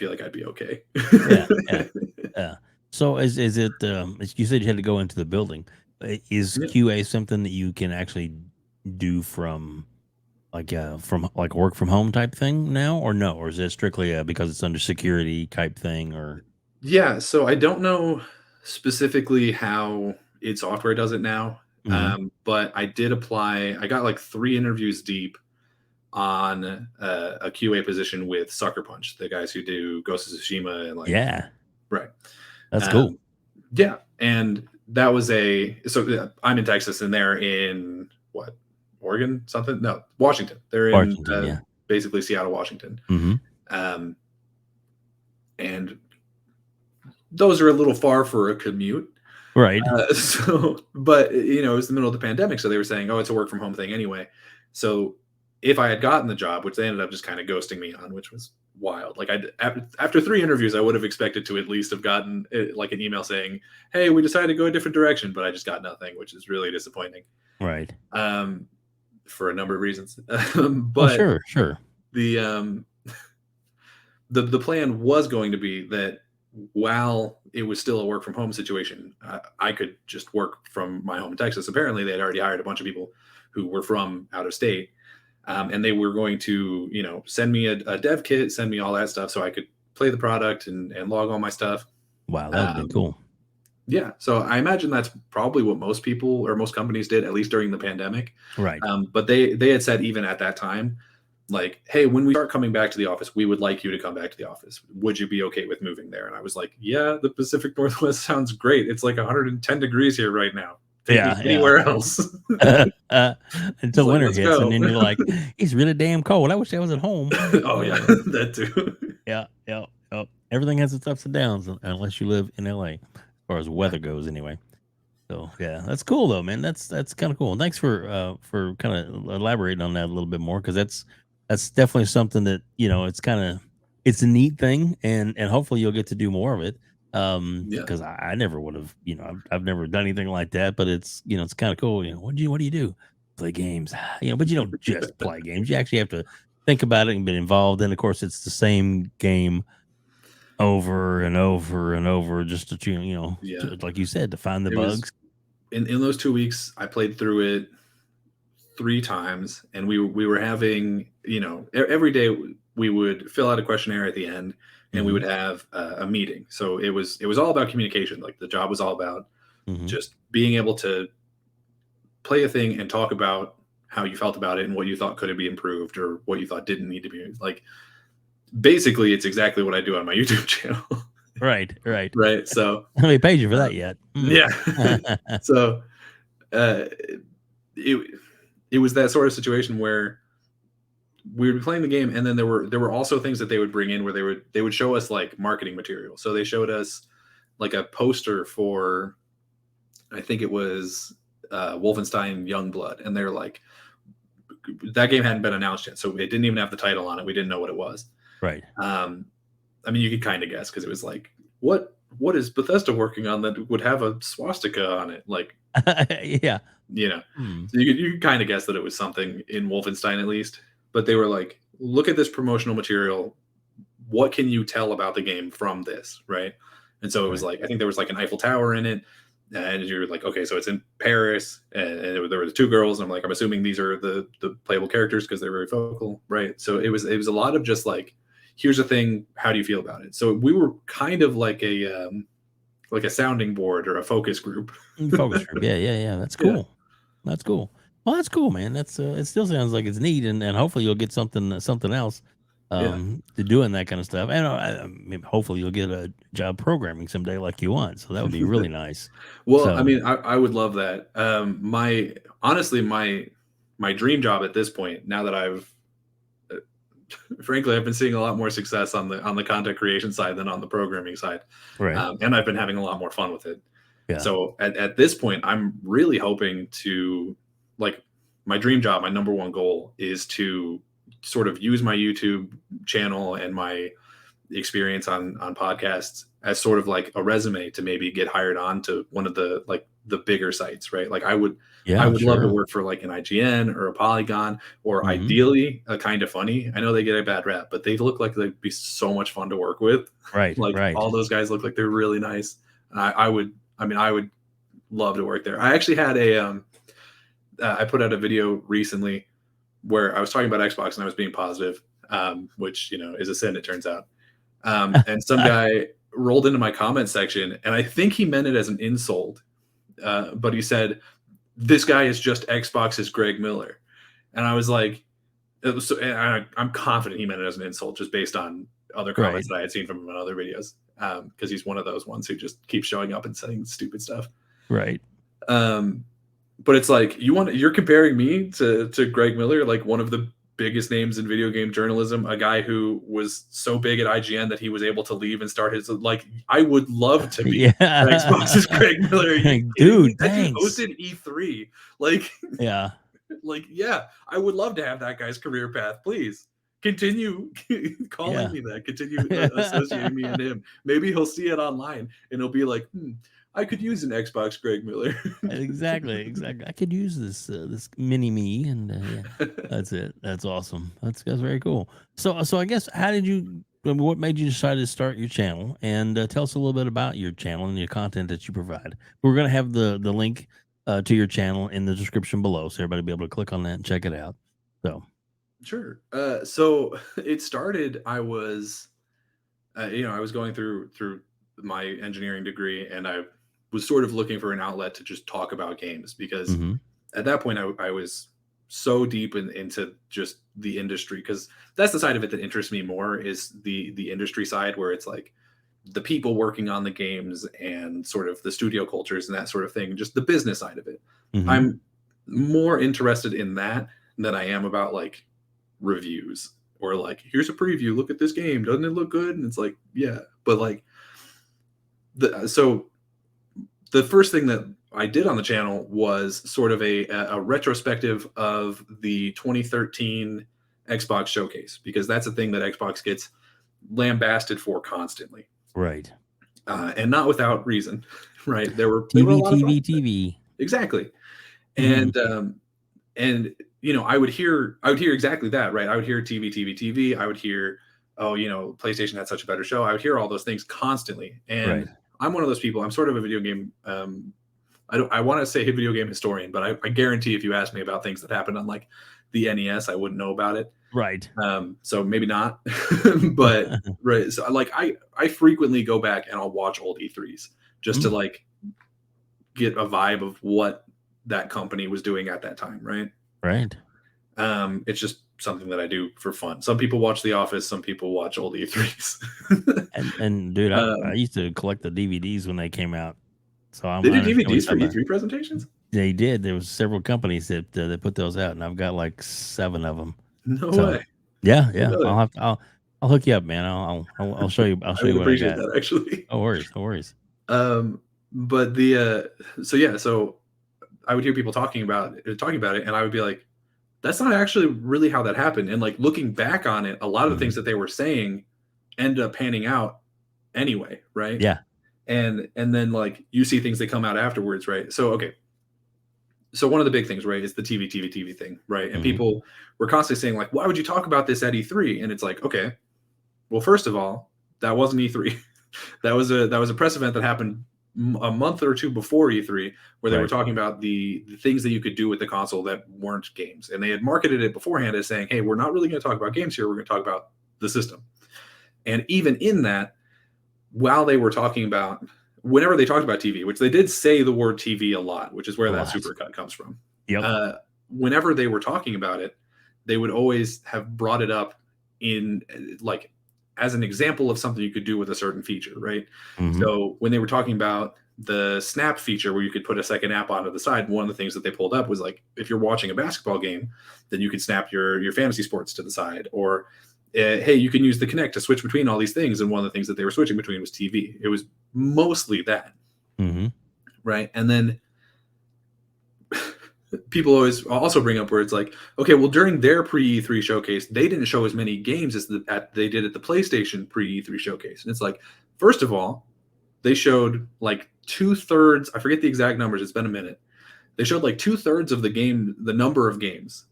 Speaker 2: I'd be okay.
Speaker 1: Yeah. Yeah. Yeah. So is it you said you had to go into the building. Is
Speaker 2: Yeah.
Speaker 1: QA something that you can actually do from like work from home type thing now or no? Or is it strictly because it's under security type thing or
Speaker 2: Yeah, so I don't know specifically how id Software does it now. But I did apply. I got like 3 interviews deep on a QA position with Sucker Punch, the guys who do Ghost of Tsushima and like
Speaker 1: Yeah,
Speaker 2: right.
Speaker 1: that's cool.
Speaker 2: Um, yeah, and that was I'm in Texas and they're in what, Oregon, something? No, Washington. They're in
Speaker 1: Washington, yeah.
Speaker 2: basically Seattle, Washington.
Speaker 1: Mm-hmm.
Speaker 2: And those are a little far for a commute.
Speaker 1: Right.
Speaker 2: But it was the middle of the pandemic, so they were saying, "Oh, it's a work from home thing anyway." So if I had gotten the job, which they ended up just kind of ghosting me on, which was wild. Like after 3 interviews, I would have expected to at least have gotten like an email saying, "Hey, we decided to go a different direction," but I just got nothing, which is really disappointing.
Speaker 1: Right.
Speaker 2: For a number of reasons.
Speaker 1: But sure.
Speaker 2: The the plan was going to be that while it was still a work from home situation, I could just work from my home in Texas. Apparently, they had already hired a bunch of people who were from out of state, and they were going to, send me a dev kit, send me all that stuff, so I could play the product and log all my stuff.
Speaker 1: Wow, that would be cool.
Speaker 2: Yeah, so I imagine that's probably what most people or most companies did, at least during the pandemic.
Speaker 1: Right.
Speaker 2: But they had said even at that time, like, hey, when we start coming back to the office, we would like you to come back to the office. Would you be okay with moving there? And I was like, yeah, the Pacific Northwest sounds great. It's like 110 degrees here right now. Take me anywhere else.
Speaker 1: Until winter hits, go. And then you're like, it's really damn cold. I wish I was at home.
Speaker 2: Oh, yeah, that too.
Speaker 1: Yeah. Everything has its ups and downs unless you live in LA, as far as weather goes anyway. So yeah, that's cool though, man. That's kind of cool. Thanks for kind of elaborating on that a little bit more, because that's definitely something that it's a neat thing, and hopefully you'll get to do more of it. Because I never would have, I've never done anything like that, but it's it's kind of cool. What do you do? Play games, but you don't just play games. You actually have to think about it and be involved. And of course, it's the same game over and over and over, just to like you said, to find the bugs.
Speaker 2: In those 2 weeks, I played through it 3 times, and we were having, every day we would fill out a questionnaire at the end, and we would have a meeting. So it was all about communication. Like the job was all about just being able to play a thing and talk about how you felt about it and what you thought could be improved or what you thought didn't need to be. Like basically, it's exactly what I do on my YouTube channel.
Speaker 1: Right.
Speaker 2: So
Speaker 1: nobody paid you for that yet.
Speaker 2: Yeah. So it was that sort of situation where we would be playing the game, and then there were also things that they would bring in where they would show us like marketing material. So they showed us like a poster for, I think it was Wolfenstein Youngblood, and they're like, that game hadn't been announced yet, so it didn't even have the title on it. We didn't know what it was.
Speaker 1: Right.
Speaker 2: I meyou could kind of guess, because it was like, what is Bethesda working on that would have a swastika on it? Like,
Speaker 1: yeah,
Speaker 2: So you could kind of guess that it was something in Wolfenstein at least. But they were like, look at this promotional material. What can you tell about the game from this, right? And so it was like, I think there was like an Eiffel Tower in it, and you're like, okay, so it's in Paris, and there were 2 girls, and I'm like, I'm assuming these are the playable characters because they're very focal, right? So it was a lot of just like, here's the thing, how do you feel about it? So we were kind of like a sounding board or a focus group.
Speaker 1: Yeah. That's cool. Yeah. That's cool. Well, that's cool, man. That's it still sounds like it's neat, and hopefully you'll get something else to doing that kind of stuff. And I mean, hopefully you'll get a job programming someday like you want. So that would be really nice.
Speaker 2: Well, so, I mean, I would love that. Honestly, my dream job at this point, now that I've frankly, I've been seeing a lot more success on the content creation side than on the programming side.
Speaker 1: Right.
Speaker 2: And I've been having a lot more fun with it.
Speaker 1: Yeah.
Speaker 2: So at this point, I'm really hoping to, like, my dream job, my number one goal is to sort of use my YouTube channel and my experience on podcasts as sort of like a resume to maybe get hired on to one of the bigger sites, right? Like I would love to work for like an IGN or a Polygon, or ideally a Kind of Funny. I know they get a bad rap, but they look like they'd be so much fun to work with.
Speaker 1: Right.
Speaker 2: Like all those guys look like they're really nice. And I would love to work there. I actually had I put out a video recently where I was talking about Xbox and I was being positive, which, is a sin, it turns out. And some guy rolled into my comment section, and I think he meant it as an insult. But he said, this guy is just Xbox's Greg Miller. And I was like, and I'm confident he meant it as an insult just based on other comments
Speaker 1: Right.
Speaker 2: that I had seen from him in other videos. Because he's one of those ones who just keeps showing up and saying stupid stuff.
Speaker 1: Right.
Speaker 2: But it's like you're comparing me to Greg Miller, like one of the biggest names in video game journalism, a guy who was so big at IGN that he was able to leave and start his, like, I would love to be Xbox's
Speaker 1: Yeah.
Speaker 2: Greg Miller. Are you kidding me?
Speaker 1: Dude,
Speaker 2: That dude
Speaker 1: thanks.
Speaker 2: hosted E3. Like,
Speaker 1: Yeah.
Speaker 2: like, yeah, I would love to have that guy's career path. Please continue calling
Speaker 1: Yeah.
Speaker 2: me that. Continue associating me and him. Maybe he'll see it online and he'll be like, I could use an Xbox Greg Miller.
Speaker 1: Exactly. I could use this mini me, and yeah, that's it. That's awesome. That's very cool. So I guess how did you? What made you decide to start your channel? And tell us a little bit about your channel and your content that you provide. We're gonna have the link to your channel in the description below, so everybody will be able to click on that and check it out. So.
Speaker 2: Sure. So it started. I was, I was going through my engineering degree, and I was sort of looking for an outlet to just talk about games because
Speaker 1: Mm-hmm.
Speaker 2: at that point I was so deep into just the industry, because that's the side of it that interests me more, is the industry side, where it's like the people working on the games and sort of the studio cultures and that sort of thing, just the business side of it.
Speaker 1: Mm-hmm.
Speaker 2: I'm more interested in that than I am about like reviews or like, here's a preview, look at this game, doesn't it look good? And it's like, yeah, but like so the first thing that I did on the channel was sort of a retrospective of the 2013 Xbox showcase, because that's a thing that Xbox gets lambasted for constantly,
Speaker 1: Right.
Speaker 2: and not without reason. Right? There were a
Speaker 1: TV,
Speaker 2: lot of
Speaker 1: TV, TV.
Speaker 2: exactly,
Speaker 1: Mm-hmm.
Speaker 2: and I would hear exactly that. Right? I would hear TV, TV, TV. I would hear, oh, PlayStation had such a better show. I would hear all those things constantly, and
Speaker 1: Right.
Speaker 2: I'm one of those people. I'm sort of a video game. I want to say a video game historian, but I guarantee if you ask me about things that happened on like the NES, I wouldn't know about it.
Speaker 1: Right.
Speaker 2: So maybe not. But right. So like I frequently go back and I'll watch old E3s just to like get a vibe of what that company was doing at that time. Right.
Speaker 1: Right.
Speaker 2: It's just something that I do for fun. Some people watch The Office, some people watch old E3s.
Speaker 1: And dude, I used to collect the DVDs when they came out. So
Speaker 2: They
Speaker 1: I
Speaker 2: did
Speaker 1: understand what you're
Speaker 2: DVDs for
Speaker 1: talking about.
Speaker 2: E3 presentations?
Speaker 1: They did. There was several companies that put those out, and I've got like 7 of them.
Speaker 2: No
Speaker 1: So
Speaker 2: way.
Speaker 1: yeah. I'll hook you up, man. I'll show you. I'll show
Speaker 2: I
Speaker 1: you
Speaker 2: would
Speaker 1: what I
Speaker 2: appreciate
Speaker 1: got.
Speaker 2: that, actually.
Speaker 1: No worries. No worries.
Speaker 2: But so I would hear people talking about it, and I would be like, that's not actually really how that happened. And like looking back on it, a lot of the things that they were saying end up panning out anyway, right?
Speaker 1: Yeah.
Speaker 2: And then like you see things that come out afterwards, right? So okay. So one of the big things, right, is the TV thing, right? And people were constantly saying like, why would you talk about this at E3? And it's like, okay, well, first of all, that wasn't E3. that was a press event that happened a month or two before E3, where they were talking about the things that you could do with the console that weren't games. And they had marketed it beforehand as saying, hey, we're not really going to talk about games here. We're going to talk about the system. And even in that, while they were talking about, whenever they talked about TV, which they did say the word TV a lot, which is where that supercut comes from.
Speaker 1: Yep.
Speaker 2: Whenever they were talking about it, they would always have brought it up in like as an example of something you could do with a certain feature, right? So when they were talking about the snap feature where you could put a second app onto the side, one of the things that they pulled up was like, if you're watching a basketball game, then you could snap your fantasy sports to the side, or hey, you can use the Kinect to switch between all these things. And one of the things that they were switching between was TV. It was mostly that. Right. And then people always also bring up where it's like, okay, well, during their pre-E3 showcase, they didn't show as many games as they did at the PlayStation pre-E3 showcase. And it's like, first of all, they showed like 2/3, I forget the exact numbers, it's been a minute. They showed like 2/3 of the number of games.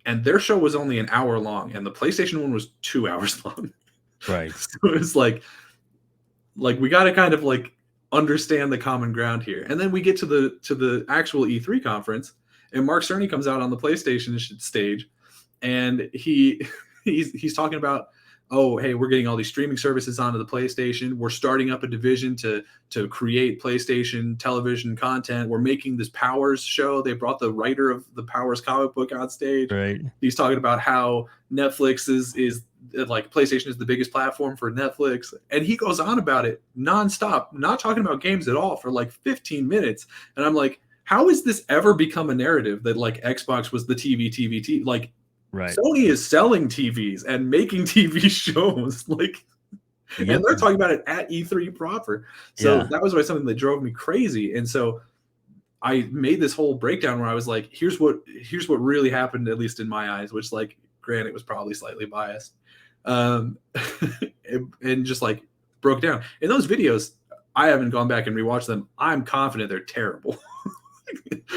Speaker 2: And their show was only an hour long, and the PlayStation one was 2 hours long.
Speaker 1: Right.
Speaker 2: So it was like we got to kind of like understand the common ground here. And then we get to the actual E3 conference, and Mark Cerny comes out on the PlayStation stage, and he's talking about oh, hey, we're getting all these streaming services onto the PlayStation. We're starting up a division to create PlayStation television content. We're making this Powers show. They brought the writer of the Powers comic book on stage.
Speaker 1: Right.
Speaker 2: He's talking about how Netflix is like PlayStation is the biggest platform for Netflix. And he goes on about it nonstop, not talking about games at all for like 15 minutes. And I'm like, how has this ever become a narrative that like Xbox was the TV? Like,
Speaker 1: Right.
Speaker 2: Sony is selling TVs and making TV shows, like,
Speaker 1: Yep.
Speaker 2: and they're talking about it at E3 proper. So
Speaker 1: Yeah.
Speaker 2: that was always something that drove me crazy. And so I made this whole breakdown where I was like, here's what really happened, at least in my eyes, which, like, granted, was probably slightly biased, and just like broke down. In those videos, I haven't gone back and rewatched them. I'm confident they're terrible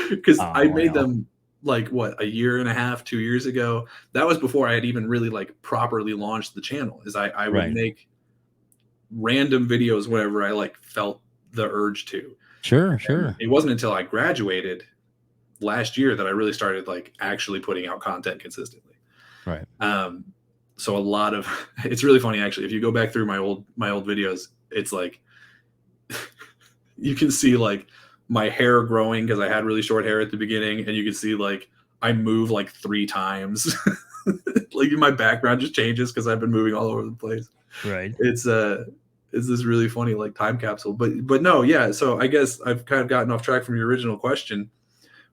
Speaker 2: because I made them like what, a year and a half, 2 years ago. That was before I had even really like properly launched the channel. Is I would make random videos whenever I like felt the urge to.
Speaker 1: Sure.
Speaker 2: It wasn't until I graduated last year that I really started like actually putting out content consistently.
Speaker 1: Right.
Speaker 2: So a lot of it's really funny actually. If you go back through my old videos, it's like you can see like my hair growing because I had really short hair at the beginning, and you can see like I move like 3 times. Like my background just changes because I've been moving all over the place.
Speaker 1: Right.
Speaker 2: It's this really funny like time capsule. But no, yeah. So I guess I've kind of gotten off track from your original question.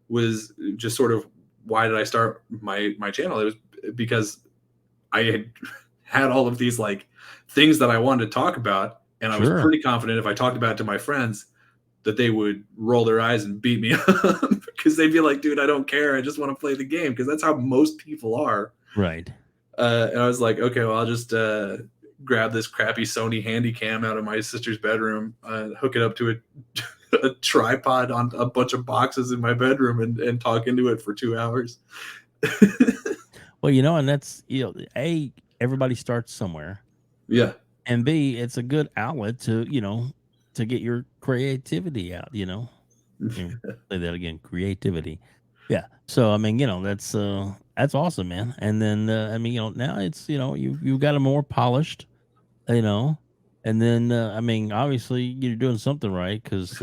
Speaker 2: Was just sort of why did I start my channel? It was because I had all of these like things that I wanted to talk about, and I was pretty confident if I talked about it to my friends that they would roll their eyes and beat me up because they'd be like, dude, I don't care. I just want to play the game, because that's how most people are.
Speaker 1: Right.
Speaker 2: And I was like, okay, well, I'll just grab this crappy Sony Handycam out of my sister's bedroom, hook it up to a tripod on a bunch of boxes in my bedroom, and talk into it for 2 hours.
Speaker 1: Well, and that's, A, everybody starts somewhere.
Speaker 2: Yeah.
Speaker 1: And B, it's a good outlet to, to get your creativity out, Say that again, creativity. Yeah. So, I mean, that's awesome, man. And then, I mean, now it's, you've got a more polished, and then, I mean, obviously you're doing something right because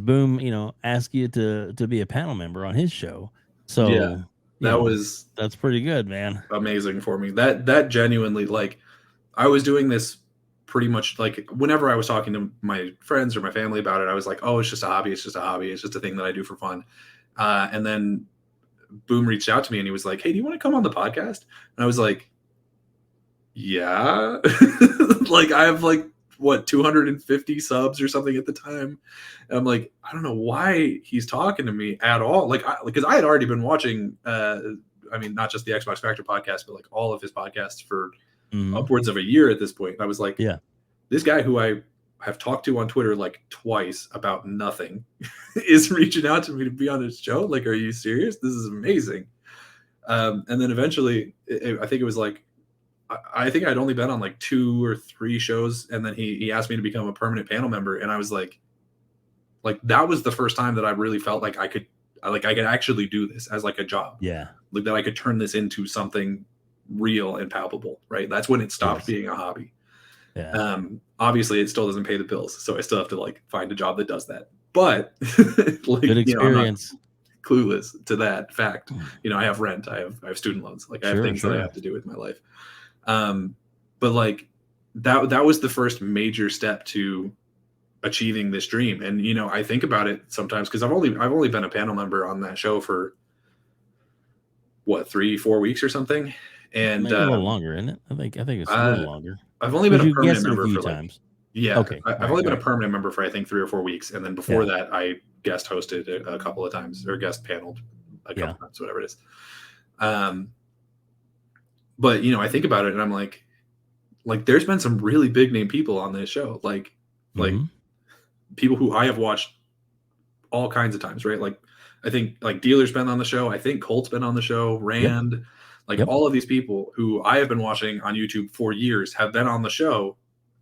Speaker 1: Boom, asked you to be a panel member on his show. So
Speaker 2: yeah,
Speaker 1: that's pretty good, man.
Speaker 2: Amazing for me. That genuinely, like, I was doing this pretty much like whenever I was talking to my friends or my family about it, I was like, oh, it's just a hobby. It's just a hobby. It's just a thing that I do for fun. And then Boom reached out to me and he was like, hey, do you want to come on the podcast? And I was like, yeah. Like, I have like, what, 250 subs or something at the time. And I'm like, I don't know why he's talking to me at all. Like, because I had already been watching, I mean, not just the Xbox Factor podcast, but like all of his podcasts for upwards of a year at this point. And I was like,
Speaker 1: yeah,
Speaker 2: this guy who I have talked to on Twitter like twice about nothing is reaching out to me to be on his show. Like, are you serious? This is amazing. And then eventually, I think it was like, I think I'd only been on like 2 or 3 shows. And then he asked me to become a permanent panel member. And I was like, that was the first time that I really felt like I could actually do this as like a job.
Speaker 1: Yeah.
Speaker 2: Like that I could turn this into something real and palpable, right? That's when it stopped being a hobby.
Speaker 1: Yeah.
Speaker 2: Obviously it still doesn't pay the bills, so I still have to like find a job that does that. But like,
Speaker 1: good experience.
Speaker 2: I'm not clueless to that fact. I have rent, I have student loans, like I have things that I have to do with my life. But like that was the first major step to achieving this dream. And I think about it sometimes because I've only been a panel member on that show for what, 3-4 weeks or something. And
Speaker 1: maybe a little longer, isn't it? I think it's a little longer.
Speaker 2: I've only been a permanent
Speaker 1: guessed
Speaker 2: member
Speaker 1: a few
Speaker 2: for
Speaker 1: times.
Speaker 2: Yeah.
Speaker 1: Okay.
Speaker 2: I've only been a permanent member for I think 3 or 4 weeks, and then before that I guest hosted a couple of times, or guest paneled a couple of times, whatever it is. But I think about it and I'm like there's been some really big name people on this show, like people who I have watched all kinds of times, right? Like I think like Dealer's been on the show. I think Colt's been on the show. Rand, all of these people who I have been watching on YouTube for years have been on the show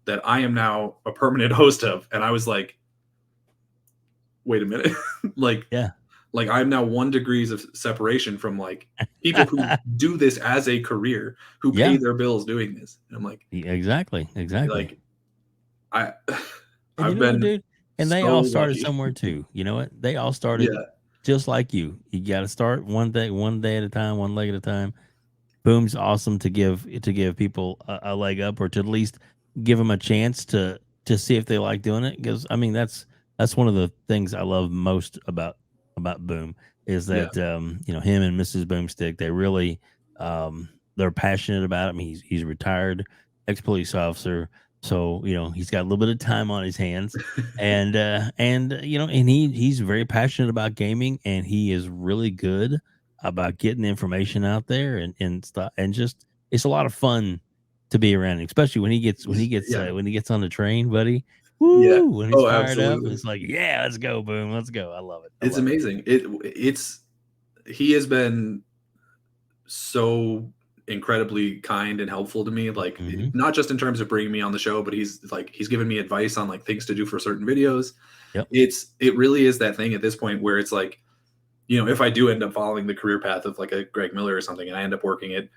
Speaker 2: that I am now a permanent host of. And I was like, wait a minute. Like, Like I'm now 1 degrees of separation from like people who do this as a career, who pay
Speaker 1: Yeah,
Speaker 2: their bills doing this. And I'm
Speaker 1: exactly, exactly.
Speaker 2: like I
Speaker 1: And you
Speaker 2: I've
Speaker 1: know what,
Speaker 2: been
Speaker 1: dude? And they
Speaker 2: so
Speaker 1: all started
Speaker 2: lucky.
Speaker 1: somewhere too. You know what? They all started
Speaker 2: Yeah.
Speaker 1: just like you. You got to start one day at a time, one leg at a time. Boom's awesome to give people a leg up, or to at least give them a chance to see if they like doing it. Because I mean, that's one of the things I love most about Boom is
Speaker 2: Yeah.
Speaker 1: that you know, him and Mrs. Boomstick, they really they're passionate about him. He's retired ex police officer, so you know he's got a little bit of time on his hands, and you know, and he's very passionate about gaming, and he is really good about getting information out there and stuff, and just it's a lot of fun to be around, especially
Speaker 2: Yeah.
Speaker 1: when he gets on the train, buddy.
Speaker 2: Yeah.
Speaker 1: Woo! When he's
Speaker 2: Oh,
Speaker 1: fired up,
Speaker 2: absolutely.
Speaker 1: it's like, yeah, let's go, Boom, let's go. I love it. I
Speaker 2: It's
Speaker 1: love it.
Speaker 2: amazing. It's he has been so incredibly kind and helpful to me, like
Speaker 1: Hmm.
Speaker 2: not just in terms of bringing me on the show, but he's given me advice on like things to do for certain videos.
Speaker 1: Yep.
Speaker 2: It really is that thing at this point where it's like, you know, if I do end up following the career path of like a Greg Miller or something, and I end up working at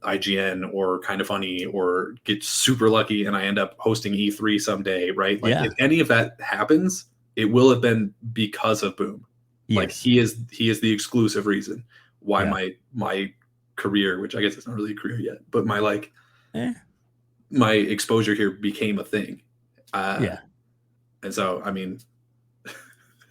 Speaker 2: IGN or Kind of Funny, or get super lucky and I end up hosting E3 someday, right? Like
Speaker 1: Yeah.
Speaker 2: if any of that happens, it will have been because of Boom. Like
Speaker 1: Yes.
Speaker 2: he is the exclusive reason why
Speaker 1: Yeah.
Speaker 2: my career, which I guess it's not really a career yet, but my like
Speaker 1: Eh,
Speaker 2: my exposure here became a thing. Uh,
Speaker 1: yeah.
Speaker 2: and so I mean,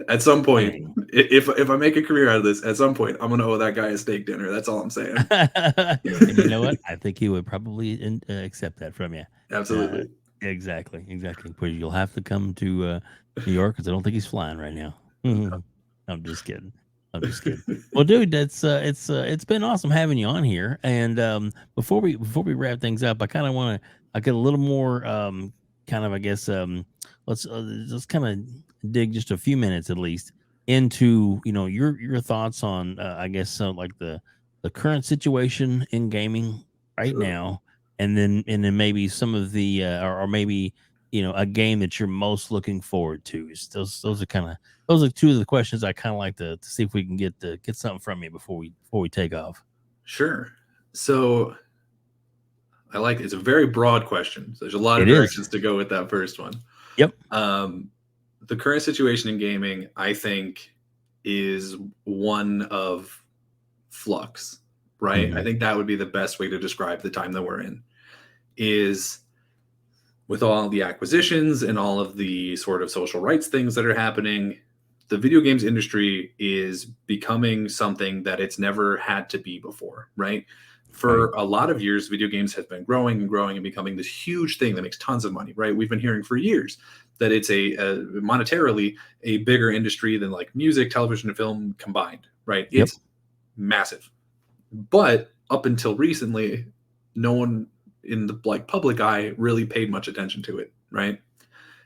Speaker 2: at some point,
Speaker 1: Dang.
Speaker 2: if I make a career out of this, at some point, I'm gonna owe that guy a steak dinner. That's all I'm saying.
Speaker 1: And you know what? I think he would probably accept that from you. Uh,
Speaker 2: Absolutely.
Speaker 1: exactly, exactly. But you'll have to come to New York because I don't think he's flying right now. I'm just kidding. I'm just kidding. Well, dude, that's it's been awesome having you on here. And before we wrap things up, I kind of want to I get a little more kind of I guess let's kind of dig just a few minutes at least into you know your thoughts on I guess like the current situation in gaming right
Speaker 2: Sure.
Speaker 1: now, and then maybe some of the or maybe you know a game that you're most looking forward to. Those are kind of those are two of the questions I kind of like to see if we can get something from you before we take off.
Speaker 2: Sure. So I like it's a very broad question. So there's a lot of
Speaker 1: It is.
Speaker 2: directions to go with that first one.
Speaker 1: Yep.
Speaker 2: Um, the current situation in gaming, I think, is one of flux, right? I
Speaker 1: Hmm.
Speaker 2: think that would be the best way to describe the time that we're in. Is with all the acquisitions and all of the sort of social rights things that are happening, the video games industry is becoming something that it's never had to be before, right?
Speaker 1: Right.
Speaker 2: For a lot of years, video games have been growing and growing and becoming this huge thing that makes tons of money, right? We've been hearing for years that it's a monetarily a bigger industry than like music, television, and film combined, right?
Speaker 1: Yep.
Speaker 2: It's massive. But up until recently, no one in the like public eye really paid much attention to it, right?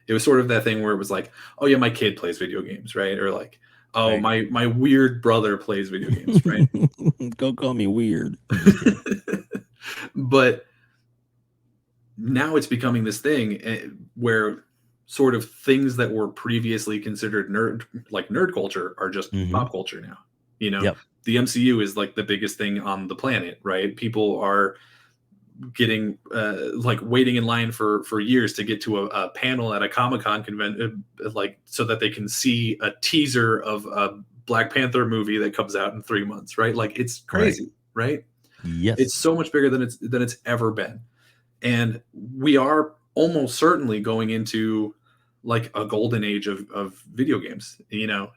Speaker 2: It was sort of that thing where it was like, oh yeah, my kid plays video games, right? Or like, oh
Speaker 1: Right.
Speaker 2: my weird brother plays video games, right?
Speaker 1: Don't call me weird. I'm just kidding.
Speaker 2: But now it's becoming this thing where sort of things that were previously considered nerd culture are just
Speaker 1: Hmm.
Speaker 2: pop culture now. You know,
Speaker 1: Yep.
Speaker 2: the MCU is like the biggest thing on the planet, right? People are getting like waiting in line for years to get to a panel at a Comic-Con convention, like so that they can see a teaser of a Black Panther movie that comes out in 3 months, right? Like it's
Speaker 1: Right.
Speaker 2: crazy, right? It's
Speaker 1: Yes.
Speaker 2: so much bigger than it's ever been. And we are almost certainly going into like a golden age of video games. You know,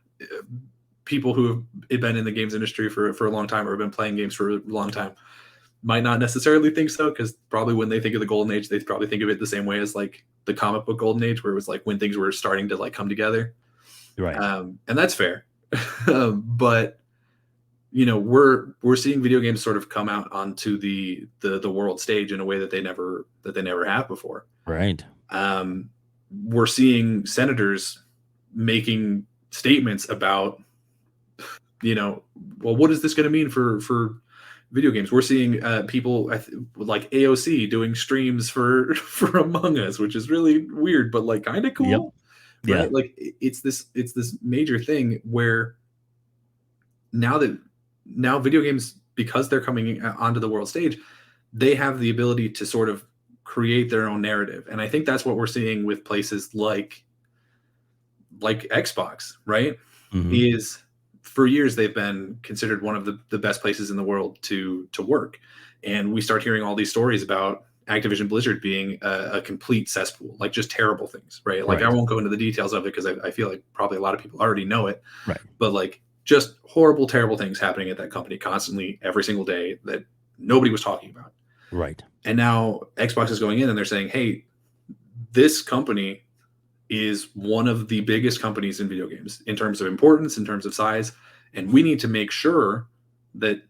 Speaker 2: people who have been in the games industry for a long time or have been playing games for a long time might not necessarily think so, because probably when they think of the golden age, they probably think of it the same way as like the comic book golden age, where it was like when things were starting to like come together.
Speaker 1: Right.
Speaker 2: And that's fair. But you know, we're seeing video games sort of come out onto the world stage in a way that they never have before.
Speaker 1: Right.
Speaker 2: um, we're seeing senators making statements about, you know, well, what is this going to mean for video games? We're seeing people like AOC doing streams for for Among Us, which is really weird, but like kind of
Speaker 1: Yep.
Speaker 2: cool,
Speaker 1: Yeah.
Speaker 2: right? Like it's this major thing where now video games, because they're coming onto the world stage, they have the ability to sort of create their own narrative. And I think that's what we're seeing with places like Xbox, right?
Speaker 1: Mm-hmm.
Speaker 2: Is for years they've been considered one of the best places in the world to work. And we start hearing all these stories about Activision Blizzard being a complete cesspool, like just terrible things, right? Like I
Speaker 1: Right.
Speaker 2: won't go into the details of it because I feel like probably a lot of people already know it,
Speaker 1: Right.
Speaker 2: but like just horrible, terrible things happening at that company constantly every single day that nobody was talking about.
Speaker 1: Right.
Speaker 2: And now Xbox is going in and they're saying, hey, this company is one of the biggest companies in video games in terms of importance, in terms of size. And we need to make sure that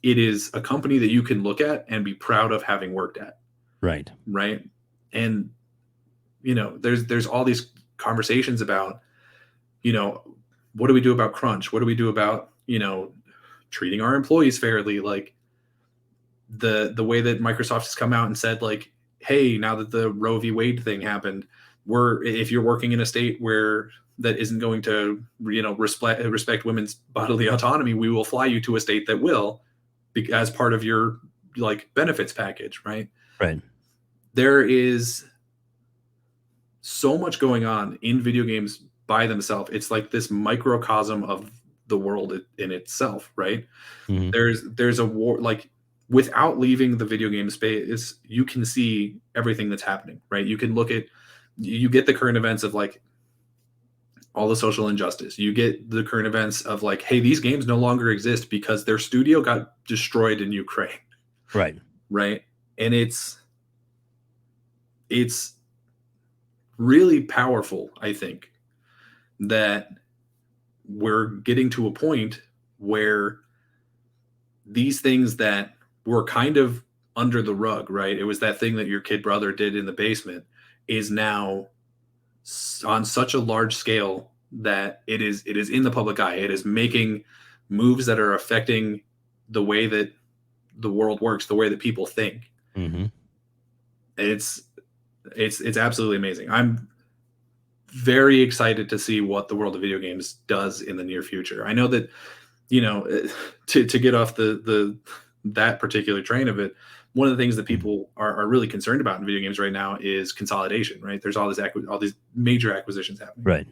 Speaker 2: it is a company that you can look at and be proud of having worked at.
Speaker 1: Right.
Speaker 2: Right. And, there's all these conversations about, what do we do about crunch? What do we do about, treating our employees fairly? Like the way that Microsoft has come out and said, like, hey, now that the Roe v. Wade thing happened, if you're working in a state where that isn't going to, respect women's bodily autonomy, we will fly you to a state that will, as part of your like benefits package, right?
Speaker 1: Right.
Speaker 2: There is so much going on in video games by themselves. It's like this microcosm of the world in itself, right?
Speaker 1: Mm-hmm.
Speaker 2: There's a war, like without leaving the video game space, you can see everything that's happening, right? You get the current events of like all the social injustice. You get the current events of like, hey, these games no longer exist because their studio got destroyed in Ukraine.
Speaker 1: Right.
Speaker 2: Right. And it's really powerful, I think, that we're getting to a point where these things that were kind of under the rug, right? It was that thing that your kid brother did in the basement, is now on such a large scale that it is in the public eye. It is making moves that are affecting the way that the world works, the way that people think.
Speaker 1: Mm-hmm.
Speaker 2: It's absolutely amazing. I'm very excited to see what the world of video games does in the near future. I know that, to get off that particular train of it, one of the things that people are really concerned about in video games right now is consolidation, right? There's all these major acquisitions happening.
Speaker 1: Right.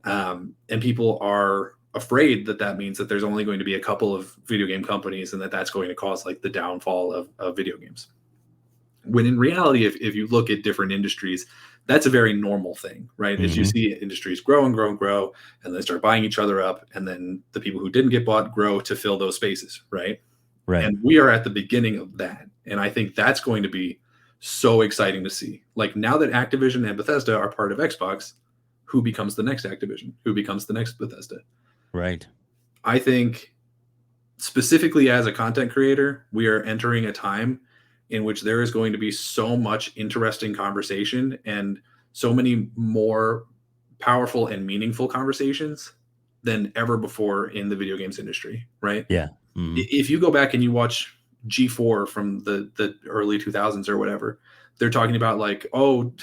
Speaker 2: And people are afraid that means that there's only going to be a couple of video game companies and that's going to cause like the downfall of video games. When in reality, if you look at different industries, that's a very normal thing, right?
Speaker 1: Mm-hmm.
Speaker 2: As you see industries grow and grow and grow, and they start buying each other up, and then the people who didn't get bought grow to fill those spaces, right?
Speaker 1: Right.
Speaker 2: And we are at the beginning of that. And I think that's going to be so exciting to see. Like now that Activision and Bethesda are part of Xbox, who becomes the next Activision? Who becomes the next Bethesda?
Speaker 1: Right.
Speaker 2: I think specifically as a content creator, we are entering a time in which there is going to be so much interesting conversation and so many more powerful and meaningful conversations than ever before in the video games industry, right?
Speaker 1: Yeah. Mm-hmm.
Speaker 2: If you go back and you watch G4 from the early 2000s or whatever, they're talking about like, oh,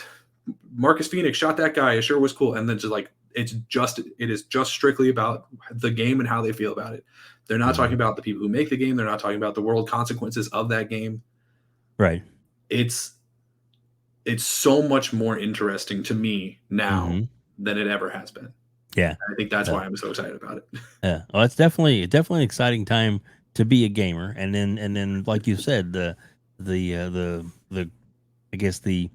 Speaker 2: Marcus Phoenix shot that guy. It sure was cool. And then just like, it is just strictly about the game and how they feel about it. They're not talking about the people who make the game. They're not talking about the world consequences of that game.
Speaker 1: Right.
Speaker 2: It's so much more interesting to me now than it ever has been.
Speaker 1: Yeah.
Speaker 2: I think that's why I'm so excited about it.
Speaker 1: Yeah. Well, it's definitely an exciting time to be a gamer. And then like you said, the I guess the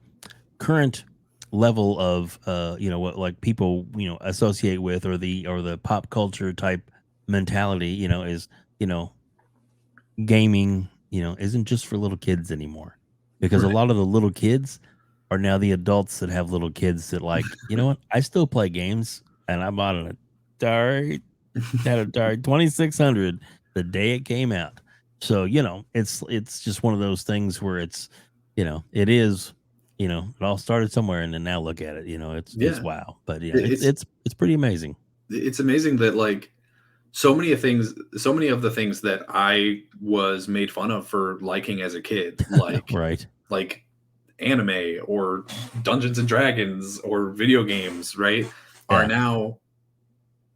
Speaker 1: current level of what like people associate with or the pop culture type mentality is gaming isn't just for little kids anymore, because a lot of the little kids are now the adults that have little kids that like, what, I still play games, and I bought an Atari 2600 the day it came out. So it's just one of those things where it's it is it all started somewhere, and then now look at it. It's wow. But yeah, it's pretty amazing.
Speaker 2: It's amazing that like so many of the things that I was made fun of for liking as a kid, like
Speaker 1: right,
Speaker 2: like anime or Dungeons and Dragons or video games, right, are now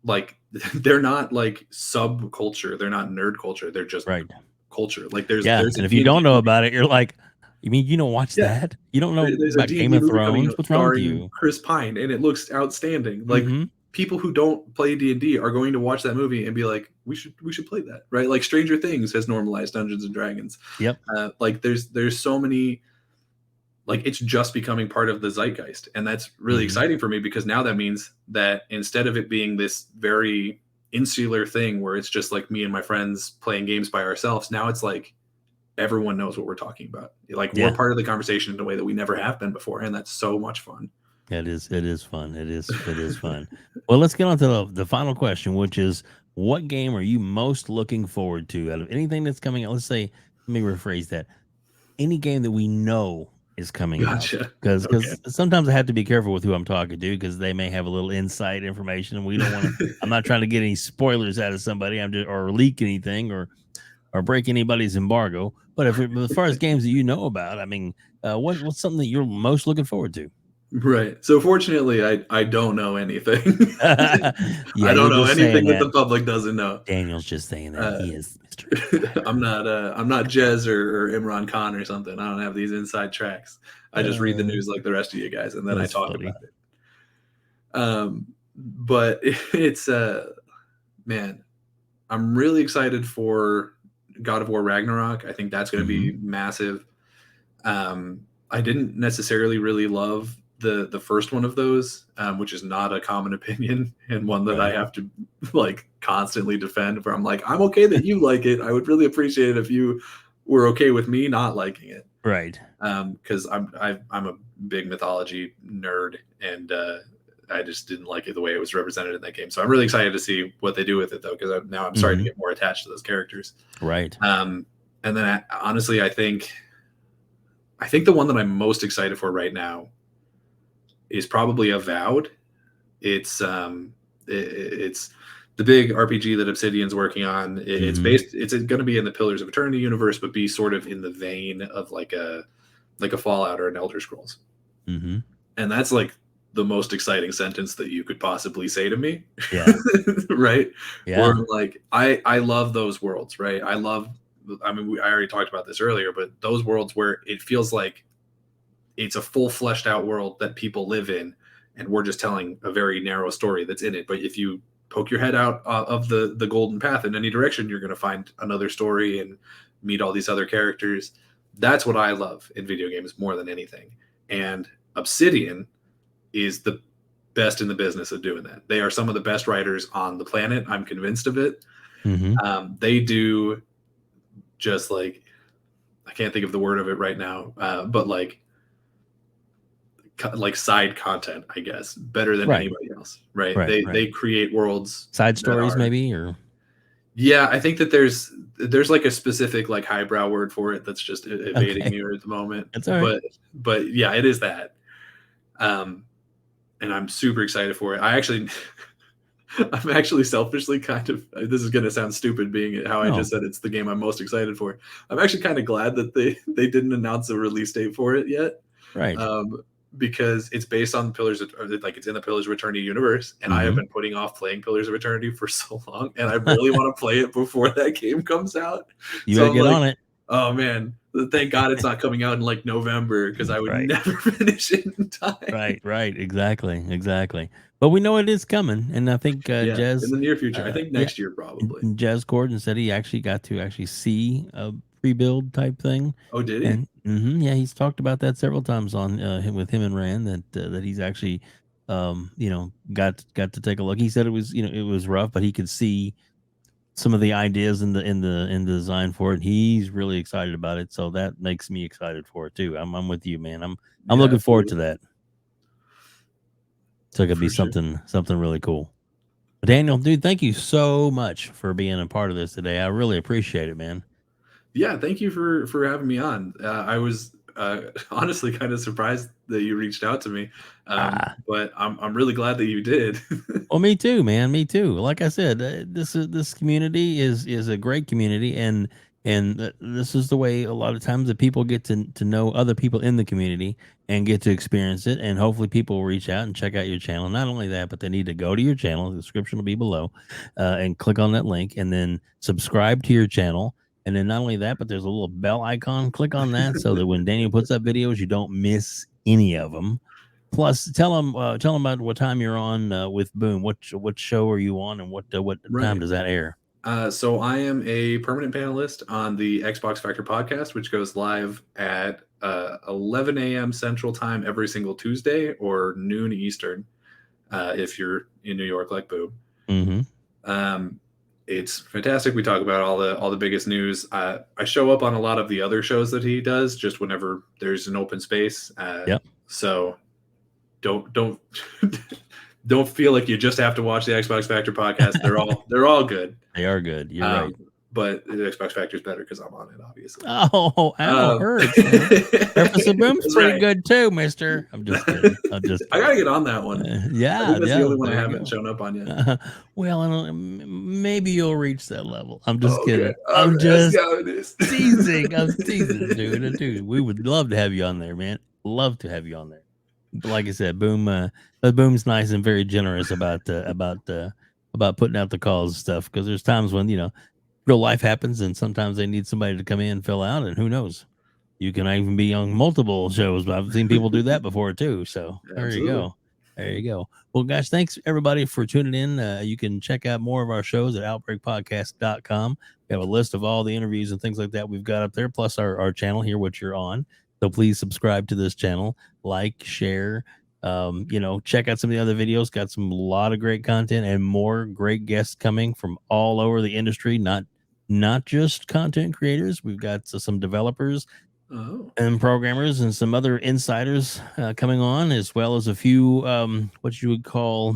Speaker 2: like they're not like subculture, they're not nerd culture, they're just
Speaker 1: Right.
Speaker 2: culture. Like
Speaker 1: Yeah,
Speaker 2: there's a
Speaker 1: and if you
Speaker 2: D&D
Speaker 1: don't know
Speaker 2: movie.
Speaker 1: about it, you're like, "You mean you don't watch
Speaker 2: Yeah,
Speaker 1: that? You don't know
Speaker 2: there's a
Speaker 1: about Game
Speaker 2: D&D
Speaker 1: of
Speaker 2: movie coming
Speaker 1: Thrones?
Speaker 2: out
Speaker 1: What's wrong with
Speaker 2: starring
Speaker 1: you?"
Speaker 2: Chris Pine, and it looks outstanding. Like,
Speaker 1: Mhm.
Speaker 2: people who don't play D&D are going to watch that movie and be like, we should play that," right? Like Stranger Things has normalized Dungeons& and Dragons.
Speaker 1: Yep.
Speaker 2: Like there's so many, like it's just becoming part of the zeitgeist, and that's really
Speaker 1: Mhm.
Speaker 2: exciting for me because now that means that instead of it being this very insular thing where it's just like me and my friends playing games by ourselves, now it's like everyone knows what we're talking about. Like we're
Speaker 1: Yeah.
Speaker 2: part of the conversation in a way that we never have been before, and that's so much fun.
Speaker 1: It is fun. It is fun. Well, let's get on to the final question, which is what game are you most looking forward to out of anything that's coming out? Let's say, let me rephrase that. Any game that we know is coming out.
Speaker 2: Gotcha. Okay.
Speaker 1: Because sometimes I have to be careful with who I'm talking to because they may have a little inside information and we don't want to. I'm not trying to get any spoilers out of somebody. I'm just or leak anything or break anybody's embargo. But as far as games that you know about, I mean, what's something that you're most looking forward to?
Speaker 2: Right. So fortunately, I don't know anything.
Speaker 1: Yeah,
Speaker 2: I don't
Speaker 1: you're
Speaker 2: know
Speaker 1: just saying
Speaker 2: anything that
Speaker 1: that.
Speaker 2: the public doesn't know.
Speaker 1: Daniel's just saying that.
Speaker 2: Uh,
Speaker 1: He is mystery guy.
Speaker 2: I'm not Jez or Imran Khan or something. I don't have these inside tracks. I just read the
Speaker 1: Uh,
Speaker 2: news like the rest of you guys, and then I
Speaker 1: that's
Speaker 2: talk
Speaker 1: funny.
Speaker 2: about it. But it's man, I'm really excited for God of War Ragnarok. I think that's going to
Speaker 1: Mhm.
Speaker 2: be massive. I didn't necessarily really love the first one of those, which is not a common opinion and one that I
Speaker 1: Right.
Speaker 2: have to like constantly defend. Where I'm like, I'm okay that you like it. I would really appreciate it if you were okay with me not liking it.
Speaker 1: Right.
Speaker 2: Because I'm a big mythology nerd, and I just didn't like it the way it was represented in that game. So I'm really excited to see what they do with it, though, because now I'm starting to
Speaker 1: Mhm.
Speaker 2: get more attached to those characters.
Speaker 1: Right.
Speaker 2: And then honestly, I think the one that I'm most excited for right now is probably Avowed. It's it's the big RPG that Obsidian's working on. It's
Speaker 1: Mhm.
Speaker 2: based. It's going to be in the Pillars of Eternity universe, but be sort of in the vein of like a Fallout or an Elder Scrolls.
Speaker 1: Mhm.
Speaker 2: And that's like the most exciting sentence that you could possibly say to me.
Speaker 1: Yeah.
Speaker 2: Right, where
Speaker 1: Yeah.
Speaker 2: like I love those worlds, right? I mean, I already talked about this earlier, but those worlds where it feels like it's a full fleshed out world that people live in, and we're just telling a very narrow story that's in it. But if you poke your head out of the golden path in any direction, you're going to find another story and meet all these other characters. That's what I love in video games more than anything. And Obsidian is the best in the business of doing that. They are some of the best writers on the planet. I'm convinced of it.
Speaker 1: Mhm.
Speaker 2: They do just like, I can't think of the word of it right now, but like side content, I guess, better than
Speaker 1: Right.
Speaker 2: anybody else. Right?
Speaker 1: Right.
Speaker 2: They
Speaker 1: Right.
Speaker 2: create worlds
Speaker 1: Side
Speaker 2: that
Speaker 1: stories,
Speaker 2: are.
Speaker 1: maybe, or
Speaker 2: Yeah, I think that there's like a specific like highbrow word for it that's just evading
Speaker 1: okay.
Speaker 2: me at the moment.
Speaker 1: That's all right.
Speaker 2: But yeah, it is that. Um, and I'm super excited for it. I'm actually selfishly kind of, this is going to sound stupid being how I just
Speaker 1: No.
Speaker 2: said it's the game I'm most excited for. I'm actually kind of glad that they didn't announce a release date for it yet.
Speaker 1: Right.
Speaker 2: Um, because it's based on like it's in the Pillars of Eternity universe, and I have
Speaker 1: Mhm.
Speaker 2: been putting off playing Pillars of Eternity for so long, and I really want to play it before that game comes out.
Speaker 1: You better
Speaker 2: So I'm
Speaker 1: get
Speaker 2: like,
Speaker 1: on it.
Speaker 2: oh man, thank God it's not coming out in like November because I would
Speaker 1: Right.
Speaker 2: never finish it in time.
Speaker 1: Right, right, exactly, exactly. But we know it is coming, and I think
Speaker 2: Yeah, in the near future, I think
Speaker 1: Yeah,
Speaker 2: next year probably.
Speaker 1: Jazz Gordon said he actually got to actually see a pre-build type thing,
Speaker 2: Oh, did he?
Speaker 1: and yeah, he's talked about that several times on with him and Rand that he's actually got to take a look. He said it was it was rough, but he could see some of the ideas in the design for it. He's really excited about it, so that makes me excited for it too. I'm with you, man. I'm
Speaker 2: Yeah,
Speaker 1: looking forward
Speaker 2: absolutely.
Speaker 1: to that. So it could be
Speaker 2: For sure.
Speaker 1: something really cool. But Daniel, dude, thank you so much for being a part of this today. I really appreciate it, man.
Speaker 2: Yeah, thank you for having me on. I was honestly kind of surprised that you reached out to me,
Speaker 1: Ah,
Speaker 2: but I'm really glad that you did.
Speaker 1: well, me too, man. Me too. Like I said, this community is a great community, and And this is the way a lot of times that people get to know other people in the community and get to experience it. And hopefully people will reach out and check out your channel. Not only that, but they need to go to your channel. The description will be below, and click on that link and then subscribe to your channel. And then not only that, but there's a little bell icon. Click on that so that when Daniel puts up videos, you don't miss any of them. Plus, tell them about what time you're on with Boom. What show are you on, and what time
Speaker 2: Right.
Speaker 1: does that air?
Speaker 2: So I am a permanent panelist on the Xbox Factor podcast, which goes live at 11 a.m. Central Time every single Tuesday or noon Eastern, if you're in New York like Boo.
Speaker 1: Mm-hmm.
Speaker 2: Um, it's fantastic. We talk about all the biggest news. I show up on a lot of the other shows that he does just whenever there's an open space.
Speaker 1: Yep.
Speaker 2: So don't don't feel like you just have to watch the Xbox Factor podcast. They're all good.
Speaker 1: They are good. You're right.
Speaker 2: But the Xbox Factor is better because I'm on it, obviously.
Speaker 1: Oh, ow, hurts. Breakfast and Boom's pretty good too, mister. I'm just kidding. I'm just kidding.
Speaker 2: I gotta get on that one.
Speaker 1: Yeah,
Speaker 2: I think that's
Speaker 1: yeah.
Speaker 2: the only one I
Speaker 1: there you
Speaker 2: haven't
Speaker 1: go.
Speaker 2: shown up on yet.
Speaker 1: Well, I don't, maybe you'll reach that level. I'm just kidding.
Speaker 2: All
Speaker 1: I'm
Speaker 2: right,
Speaker 1: just
Speaker 2: let's see how it is.
Speaker 1: teasing. I'm teasing, dude. We would love to have you on there, man. Love to have you on there. But like I said, Boom's nice and very generous about putting out the calls and stuff. Because there's times when real life happens, and sometimes they need somebody to come in and fill out, and who knows, you can even be on multiple shows. But I've seen people do that before too. So there you go. There you go. Well, guys, thanks everybody for tuning in. You can check out more of our shows at outbreakpodcast.com. We have a list of all the interviews and things like that we've got up there, plus our channel here, which you're on. So please subscribe to this channel, like, share, check out some of the other videos. Got some lot of great content and more great guests coming from all over the industry, not just content creators. We've got some developers and programmers and some other insiders coming on, as well as a few what you would call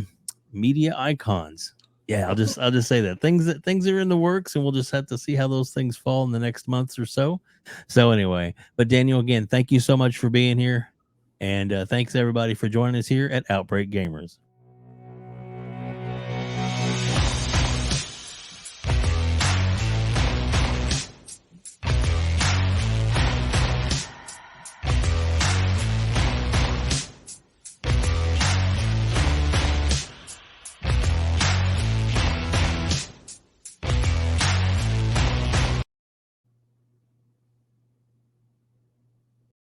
Speaker 1: media icons. Yeah, I'll just say that things are in the works, and we'll just have to see how those things fall in the next months or so. So anyway, but Daniel, again, thank you so much for being here, and thanks everybody for joining us here at Outbreak Gamers.